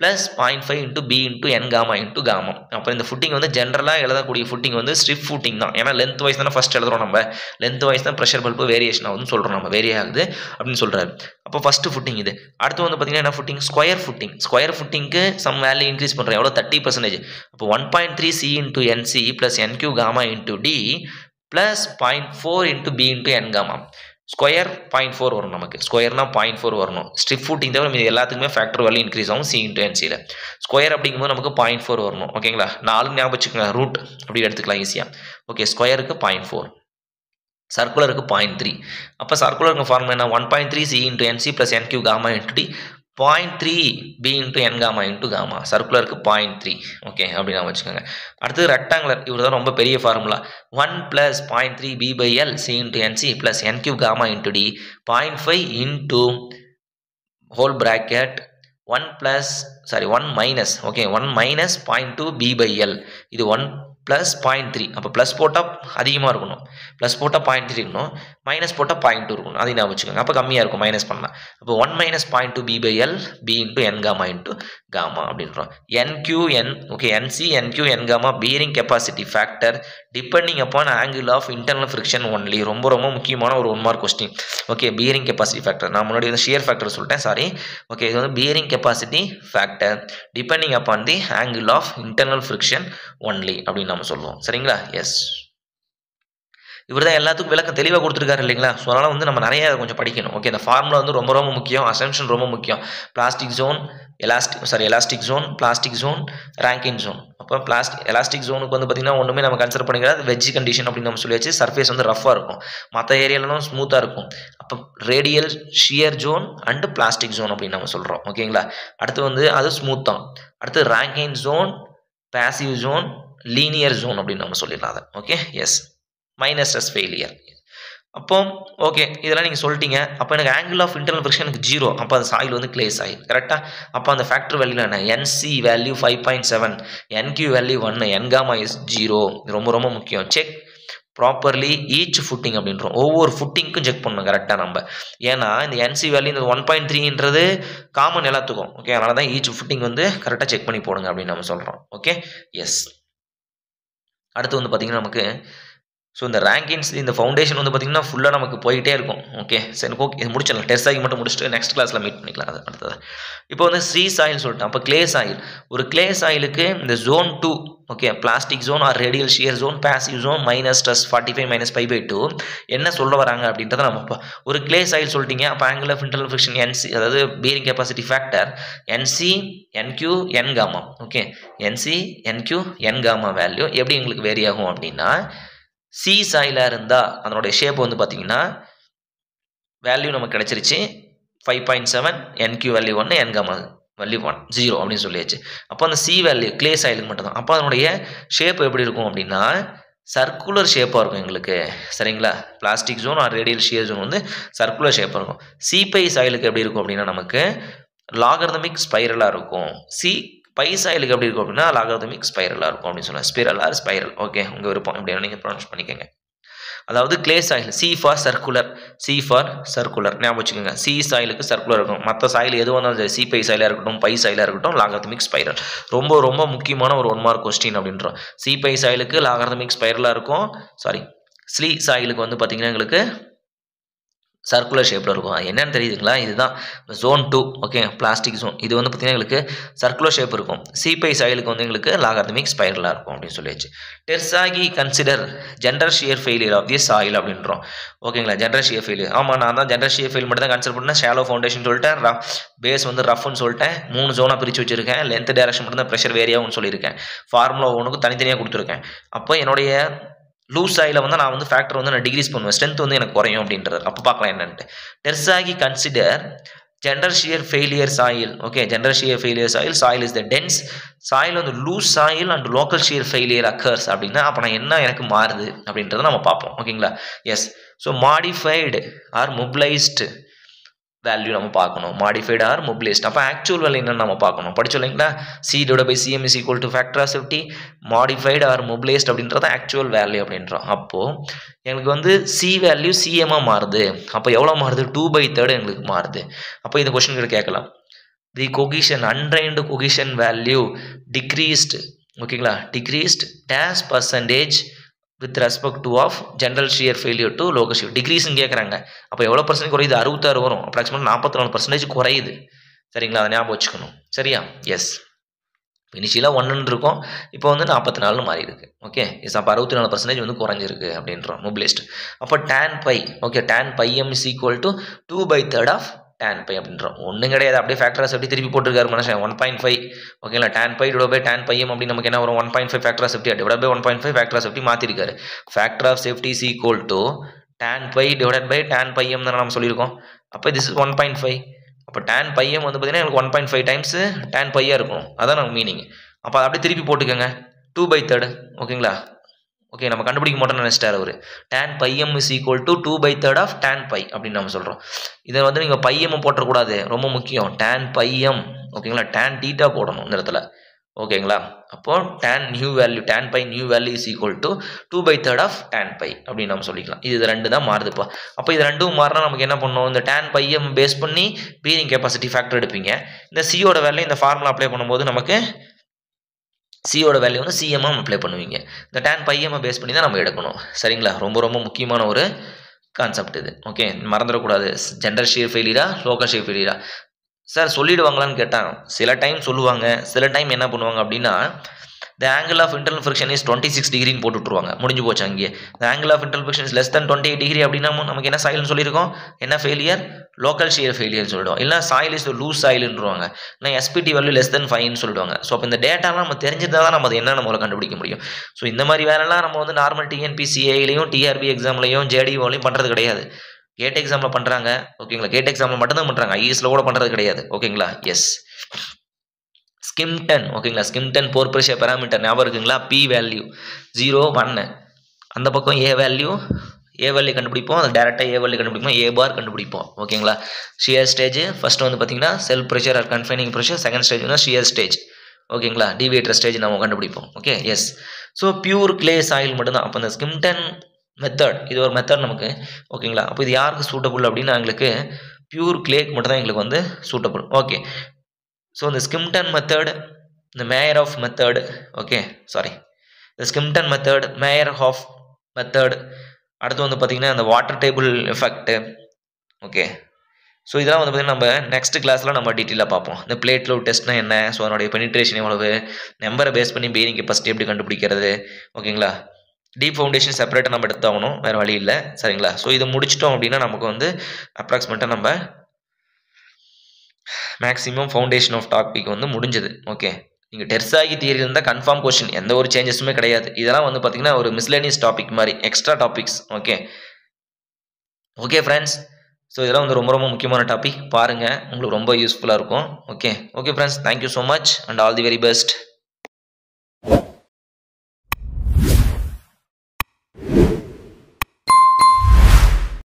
+ 0.5 × B × N gamma × gamma. அப்போ இந்த ஃபுட்டிங் வந்து ஜென்ரலாக எழுதக்கூடிய ஃபுட்டிங் வந்து ஸ்ட்ரிப் ஃபுட்டிங் தான். ஏன்னா லென்த் வைஸ் தானே ஃபர்ஸ்ட் எழுதுறோம் நம்ம, லென்த் வைஸ் தான் ப்ரெஷர் பல்ப் வேரியேஷன் ஆகுதுன்னு சொல்கிறோம் நம்ம, வேரி ஆகுது அப்படின்னு சொல்கிறாரு. அப்போ ஃபர்ஸ்ட் ஃபுட்டிங் இது. அடுத்து வந்து பார்த்தீங்கன்னா என்ன ஃபுட்டிங்? Square footing. ஸ்கொயர் ஃபுட்டிங்க்கு சம் வேல்யூ இன்க்ரீஸ் பண்ணுறேன். எவ்வளோ? 30%. அப்போ 1.3 C into NC plus NQ gamma into D plus 0.4 into B into N gamma. Square 0.4 வரும் நமக்கு. ஸ்கொயர்னா 0.4 வரணும். ஸ்ட்ரிப் ஃபுட்டிங் தவிர மீது எல்லாத்துக்குமே ஃபேக்டர் வேல்யூ இன்க்ரீஸ் ஆகும் C into NCல. ஸ்கொயர் அப்படிங்கும்போது நமக்கு 0.4 வரணும். ஓகேங்களா? 4 ஞாபகம் வச்சுக்கோங்க. ரூட் அப்படி எடுத்துக்கலாம் ஈஸியாக. ஓகே, ஸ்கொயருக்கு 0.4, சர்க்குலருக்கு 0.3. அப்போ சர்க்குலருக்கு ஃபார்முலா என்ன? 1.3 C into NC plus NQ gamma into D 0.3 B into N gamma into gamma. சர்க்குலருக்கு 0.3. Okay, அப்படி நான் வச்சுக்கோங்க. அடுத்து ரெக்டாங்குலர், இவர் தான் ரொம்ப பெரிய formula. 1 plus 0.3 B by L C into NC plus NQ gamma into D 0.5 into whole bracket 1 minus, okay, 1 minus 0.2 B by L. இது 1 plus 0.3. அப்போ ப்ளஸ் போட்டால் அதிகமாக இருக்கணும், ப்ளஸ் போட்டால் 0.3 இருக்கணும், மைனஸ் போட்டால் 0.2 இருக்கணும். அதை நான் வச்சுக்கோங்க. அப்போ கம்மியாக இருக்கும் மைனஸ் பண்ணலாம். அப்போ 1 minus 0.2 B by L B into N gamma into gamma அப்படின்றோம். NQN, okay, NC NQ N gamma bearing capacity factor depending upon angle of internal friction only. ரொம்ப ரொம்ப முக்கியமான ஒரு 1 mark question. Okay, bearing capacity factor, நான் முன்னாடி வந்து shear factor சொல்லிட்டேன், sorry. Okay, இது வந்து bearing capacity factor depending upon the angle of internal friction only அப்படின்னு நம்ம சொல்லுவோம். சரிங்களா? எஸ், இவர் தான் எல்லாத்துக்கும் விளக்கம் தெளிவாக கொடுத்துருக்காரு இல்லைங்களா? ஸோ அதனால் வந்து நம்ம நிறைய கொஞ்சம் படிக்கணும். ஓகே, இந்த ஃபார்முலா வந்து ரொம்ப ரொம்ப முக்கியம், அசம்ஷன் ரொம்ப முக்கியம். Plastic zone, elastic zone, plastic zone, Rankine zone. அப்போ எலாஸ்டிக் ஜோனுக்கு வந்து பார்த்திங்கன்னா ஒன்றுமே நம்ம கன்சிடர் பண்ணிக்கிறது வெஜ் கண்டிஷன் அப்படின்னு நம்ம சொல்லியாச்சு. சர்ஃபேஸ் வந்து ரஃபாக இருக்கும், மற்ற ஏரியாலும் ஸ்மூத்தாக இருக்கும். அப்போ radial shear zone and plastic zone அப்படின்னு நம்ம சொல்கிறோம். ஓகேங்களா? அடுத்து வந்து அது ஸ்மூத் தான். அடுத்து Rankine zone, passive zone, linear zone அப்படின்னு நம்ம சொல்லிடலாம் அதை. Okay, yes, minus stress failure. அப்போ ஓகே, இதெல்லாம் நீங்கள் சொல்லிட்டீங்க. அப்போ எனக்கு ஆங்கிள் ஆஃப் இன்டர்னல் ஃப்ரிக்ஷன் எனக்கு 0. அப்போ அந்த சாயில் வந்து கிளே சாயில், கரெக்டாக? அப்போ அந்த ஃபேக்டர் வேல்யூ என்ன? NC value 5.7, NQ value 1, N gamma is 0. ரொம்ப ரொம்ப முக்கியம். செக் ப்ராப்பர்லி ஈச் ஃபுட்டிங் அப்படின்றோம். ஒவ்வொரு ஃபுட்டிங்க்கும் செக் பண்ணணும் கரெக்டாக நம்ம. ஏன்னா இந்த NC வேல்யூ இந்த 1.3ன்றது காமன் எல்லாத்துக்கும். ஓகே, அதனால தான் ஈச் ஃபுட்டிங் வந்து கரெக்டாக செக் பண்ணி போடுங்க அப்படின்னு நம்ம சொல்கிறோம். Okay, yes. அடுத்து வந்து பார்த்திங்கன்னா நமக்கு ஸோ இந்த ரேங்கின்ஸ், இந்த ஃபவுண்டேஷன் வந்து பார்த்திங்கன்னா ஃபுல்லாக நமக்கு போயிட்டே இருக்கும். ஓகே, சரி, ஓகே, இது முடிச்சிடலாம். டெஸ்ட் ஆகி மட்டும் முடிச்சுட்டு நெக்ஸ்ட் கிளாஸில் மீட் பண்ணிக்கலாம். அது அடுத்தது இப்போ வந்து சி சாயில் சொல்லிட்டேன். அப்போ கிளே சாயில், ஒரு கிளே சாயிலுக்கு இந்த zone 2, okay, plastic zone or radial shear zone, passive zone, minus stress 45 minus π/2 என்ன சொல்ல வராங்க அப்படின்றத நம்ம ஒரு கிளே சாயில் சொல்லிட்டீங்க. அப்போ angle of internal friction NC, அதாவது bearing capacity factor NC NQ N gamma. Okay, NC NQ N gamma value எப்படி எங்களுக்கு வேரி ஆகும் அப்படின்னா, சி சாயிலாக இருந்தால் அதனுடைய ஷேப் வந்து பார்த்தீங்கன்னா வேல்யூ நமக்கு கிடச்சிருச்சு 5.7, NQ value 1, N gamma value 1, 0 அப்படின்னு சொல்லியாச்சு. அப்போ அந்த சி வேல்யூ கிளே சாயிலுக்கு மட்டும்தான். அப்போ அதனுடைய ஷேப் எப்படி இருக்கும் அப்படின்னா சர்க்குலர் ஷேப்பாக இருக்கும் எங்களுக்கு. சரிங்களா? Plastic zone or radial shear zone வந்து சர்க்குலர் ஷேப்பாக இருக்கும். சி பை சாயிலுக்கு எப்படி இருக்கும் அப்படின்னா நமக்கு லாகர்தமிக் ஸ்பைரலாக இருக்கும். சி பை சாயிலுக்கு எப்படி இருக்கும் அப்படின்னா லாகர்தமிக் ஸ்பைரலாக இருக்கும் அப்படின்னு சொல்லுவாங்க. ஸ்பிரல் ஆர் ஸ்பைரல். ஓகே, உங்கள் விருப்பம் எப்படி நீங்கள் ப்ரொனவுன்ஸ் பண்ணிக்கோங்க. அதாவது clay soil, C for circular, C for circular ஞாபகம் வச்சுக்கோங்க. சி சாயிலுக்கு சர்க்குலர் இருக்கும். மற்ற சாயில் எது வந்தாலும் சி பை சாயிலாக இருக்கட்டும், பை சாயிலாக இருக்கட்டும், லாகர்தமிக் ஸ்பைரல். ரொம்ப ரொம்ப முக்கியமான ஒரு 1 mark கொஸ்டின் அப்படின்றோம். சி பை சாயிலுக்கு லாகர்தமிக் ஸ்பைரலாக இருக்கும். சாரி, ஸ்லீ சாயிலுக்கு வந்து பார்த்தீங்கன்னா எங்களுக்கு சர்க்குலர் ஷேப்பில் இருக்கும். அது என்னன்னு தெரியுதுங்களா? இதுதான் ஜோன் 2. Okay, plastic zone. இது வந்து பார்த்திங்கன்னா எங்களுக்கு சர்க்குலர் ஷேப் இருக்கும். சி பை சாயிலுக்கு வந்து எங்களுக்கு லாகர்தமிக் ஸ்பைரலாக இருக்கும் அப்படின்னு சொல்லியாச்சு. Terzaghi consider general shear failure of the soil அப்படின்றோம். ஓகேங்களா? General shear failure. ஆமாம், நான் தான் ஜென்ரல் ஷியர் ஃபெயில் மட்டும் தான் கன்சிடர் பண்ணேன். ஷாலோ ஃபவுண்டேஷன் சொல்லிட்டேன், பேஸ் வந்து ரஃப்னு சொல்லிட்டேன், 3 ஜோனாக பிரித்து வச்சுருக்கேன். லென்த் டைரக்ஷன் மட்டும் தான் ப்ரெஷர் வேரியாகும்னு சொல்லியிருக்கேன். ஃபார்முலா ஒன்றுக்கும் தனித்தனியாக கொடுத்துருக்கேன். அப்போ என்னுடைய லூஸ் சாயில் வந்து நான் வந்து ஃபேக்டர் வந்து நான் டிகிரீஸ் பண்ணுவேன், ஸ்ட்ரென்த் வந்து எனக்கு குறையும் அப்படின்றது. அப்போ பார்க்கலாம் என்னன்ட்டு. Terzaghi consider general shear failure soil. Okay, general shear failure soil is the dense soil வந்து loose soil and local shear failure occurs அப்படின்னா அப்போ நான் என்ன எனக்கு மாறுது அப்படின்றத நம்ம பார்ப்போம். ஓகேங்களா? Yes. So modified or mobilised value நம்ம பார்க்கணும். Modified or mobilised. அப்போ ஆக்சுவல் வேல்யூ என்னன்னு நம்ம பார்க்கணும். படிச்சோம் இல்லைங்களா? C/CM is equal to factor of safety. Modified or mobilised அப்படின்றத ஆக்சுவல் வேல்யூ அப்படின்றோம். அப்போது எங்களுக்கு வந்து சி வேல்யூ CMஆ மாறுது. அப்போ எவ்வளோ மாறுது? 2/3 எங்களுக்கு மாறுது. அப்போ இந்த கொஸ்டின் கேட்கலாம். The cohesion, undrained cohesion value decreased. ஓகேங்களா? Decreased dash percentage with respect to of general shear failure to local shear. டிக்ரீஸ்ன்னு கேட்குறாங்க. அப்போ எவ்வளோ பர்சன்ட் குறையுது? 66 வரும். அப்ராக்சிமேட் 44% குறையுது. சரிங்களா? அதை ஞாபகம் வச்சுக்கணும். சரியா? எஸ். இனிஷியலாக 1 இருக்கும், இப்போ வந்து 44 மாறி இருக்கு. ஓகே, இஸ் அப்போ 64% வந்து குறைஞ்சிருக்கு அப்படின்றோம் மொபிலைஸ்ட். அப்போ tan phi, okay, tan phi m is equal to 2/3 of tan phi அப்படின்றோம். ஒன்றும் கிடையாது, அப்படியே ஃபேக்டர் சேஃப்டி திருப்பி போட்டிருக்காரு மனுஷன் 1.5. ஓகேங்களா, tan phi divide by tan phi m அப்படி நமக்கு என்ன வரும் 1.5 factor safety divide by 1.5 factor safety மாற்றிருக்காரு. Factor of safety is equal to tan phi divide by tan phi m தானே நம்ம சொல்லியிருக்கோம். அப்போ திஸ் இஸ் 1.5. அப்போ tan பை m வந்து பார்த்தீங்கன்னா எனக்கு 1.5 டைம்ஸ் tan பையாக இருக்கும், அதான் நமக்கு மீனிங். அப்போ அதை அப்படியே திருப்பி போட்டுக்கோங்க 2/3. ஓகேங்களா, ஓகே, நம்ம கண்டுபிடிக்க மாட்டோம்னு நினச்சிட்டார் அவர். tan phi m is equal to 2/3 of tan phi அப்படின்னு நம்ம சொல்கிறோம். இதை வந்து நீங்கள் பை m போட்டக்கூடாது, ரொம்ப முக்கியம். tan பை m, ஓகேங்களா, tan தீட்டா போடணும் இந்த இடத்துல. ஓகேங்களா, அப்போ tan new value, tan phi new value is equal to 2/3 of tan phi அப்படின்னு நம்ம சொல்லிக்கலாம். இது ரெண்டு தான் மாறுதுப்பா. அப்போ இது ரெண்டும் மாறினா நமக்கு என்ன பண்ணணும், இந்த tan பை m பேஸ் பண்ணி பீரிங் கெப்பாசிட்டி ஃபேக்டர் எடுப்பீங்க. இந்த சியோட வேல்யூ இந்த ஃபார்முலா அப்ளை பண்ணும்போது நமக்கு சியோட வேல்யூ வந்து சிஎம் அப்ளை பண்ணுவீங்க. இந்த tan பை m பேஸ் பண்ணி தான் நம்ம எடுக்கணும். சரிங்களா, ரொம்ப ரொம்ப முக்கியமான ஒரு கான்செப்ட் இது. ஓகே, மறந்துடக்கூடாது. ஜென்ரல் ஷியர் ஃபெயிலியரா, லோக்கல் ஷியர் ஃபெயிலியரா சார் சொல்லிடுவாங்களான்னு கேட்டால் சில டைம் சொல்லுவாங்க, சில டைம் என்ன பண்ணுவாங்க அப்படின்னா the angle of internal friction is 26 டிகிரின்னு போட்டு விட்ருவாங்க, முடிஞ்சு போச்சு அங்கேயே. the angle of internal friction is less than 28 degree அப்படின்னா நமக்கு என்ன சாயில்னு சொல்லியிருக்கோம், என்ன ஃபெயிலியர், லோக்கல் ஷியர் ஃபெயிலியர்னு சொல்லிடுவோம். இல்லை சாயில் இஸ் லூஸ் சாயில்ன்றுவாங்க, இல்லை எஸ்பிடி வேல்யூ லெஸ் தென் 5ன்னு சொல்லிடுவாங்க. ஸோ அப்போ இந்த டேட்டாலாம் நம்ம தெரிஞ்சிருந்தால் தான் நம்ம அது என்ன நம்மளால் கண்டுபிடிக்க முடியும். ஸோ இந்த மாதிரி வேலைலாம் நம்ம வந்து நார்மல் டிஎன்பிசிஏலையும் டிஆர்பி எக்ஸாம்லையும் ஜேடிஓலையும் பண்ணுறது கிடையாது. கேட் எக்ஸாமில் பண்ணுறாங்க. ஓகேங்களா, கேட் எக்ஸாமில் மட்டும்தான் பண்ணுறாங்க, ஐஎஸ்ல கூட பண்ணுறது கிடையாது. ஓகேங்களா, எஸ். ஸ்கிம்டன், ஓகேங்களா, ஸ்கிம்டன் போர் ப்ரெஷர் பேராமீட்டர் ஞாபகம் இருக்குங்களா, பி வேல்யூ 0, 1, அந்த பக்கம் ஏ வேல்யூ கண்டுபிடிப்போம், அது டேரெக்டாக ஏ வேல்யூ கண்டுபிடிப்போம், ஏ பார் கண்டுபிடிப்போம். ஓகேங்களா, ஷியர் ஸ்டேஜ் ஃபர்ஸ்ட் வந்து பார்த்தீங்கன்னா self pressure or confining pressure, second stage வந்து ஷியர் ஸ்டேஜ். ஓகேங்களா, டிவியேட்டர் ஸ்டேஜ் நம்ம கண்டுபிடிப்போம். Okay, yes. So pure clay soil மட்டும்தான். அப்போ இந்த ஸ்கிம்டன் மெத்தட், இது ஒரு மெத்தட் நமக்கு. ஓகேங்களா, அப்போ இது யாருக்கு சூட்டபுள் அப்படின்னா எங்களுக்கு பியூர் கிளேக்கு மட்டும் தான் எங்களுக்கு வந்து சூட்டபுள். ஓகே, ஸோ இந்த ஸ்கிம்டன் மெத்தட், இந்த Meyerhof method, okay sorry, இந்த Skempton method, Meyerhof method, அடுத்து வந்து பார்த்திங்கன்னா இந்த water table effect. Okay, so இதெல்லாம் வந்து பார்த்திங்கன்னா நம்ம நெக்ஸ்ட் கிளாஸில் நம்ம டீட்டெயிலாக பார்ப்போம். இந்த பிளேட் லோட் டெஸ்ட்னா என்ன, ஸோ அதனுடைய பெனிட்ரேஷன் எவ்வளவு, நம்பரை பேஸ் பண்ணி பீரிங் கெப்பாசிட்டி எப்படி கண்டுபிடிக்கிறது. ஓகேங்களா, டீப் ஃபவுண்டேஷன் செப்பரேட்டாக நம்ம எடுத்தாகணும், வேறு வழி இல்லை. சரிங்களா, ஸோ இதை முடிச்சிட்டோம் அப்படின்னா நமக்கு வந்து அப்ராக்சிமேட்டாக நம்ம மேக்ஸிமம் ஃபவுண்டேஷன் ஆஃப் டாபிக் வந்து முடிஞ்சது. ஓகே, நீங்கள் டெர்சாகி தியரி இருந்தால் கன்ஃபார்ம் கொஸ்டின், எந்த ஒரு சேஞ்சஸுமே கிடையாது. இதெல்லாம் வந்து பார்த்தீங்கன்னா ஒரு மிஸ்லேனியஸ் டாபிக் மாதிரி, extra topics. Okay, okay friends, so இதெல்லாம் வந்து ரொம்ப ரொம்ப முக்கியமான டாபிக், பாருங்கள், உங்களுக்கு ரொம்ப யூஸ்ஃபுல்லாக இருக்கும். Okay, okay friends, thank you so much and all the very best.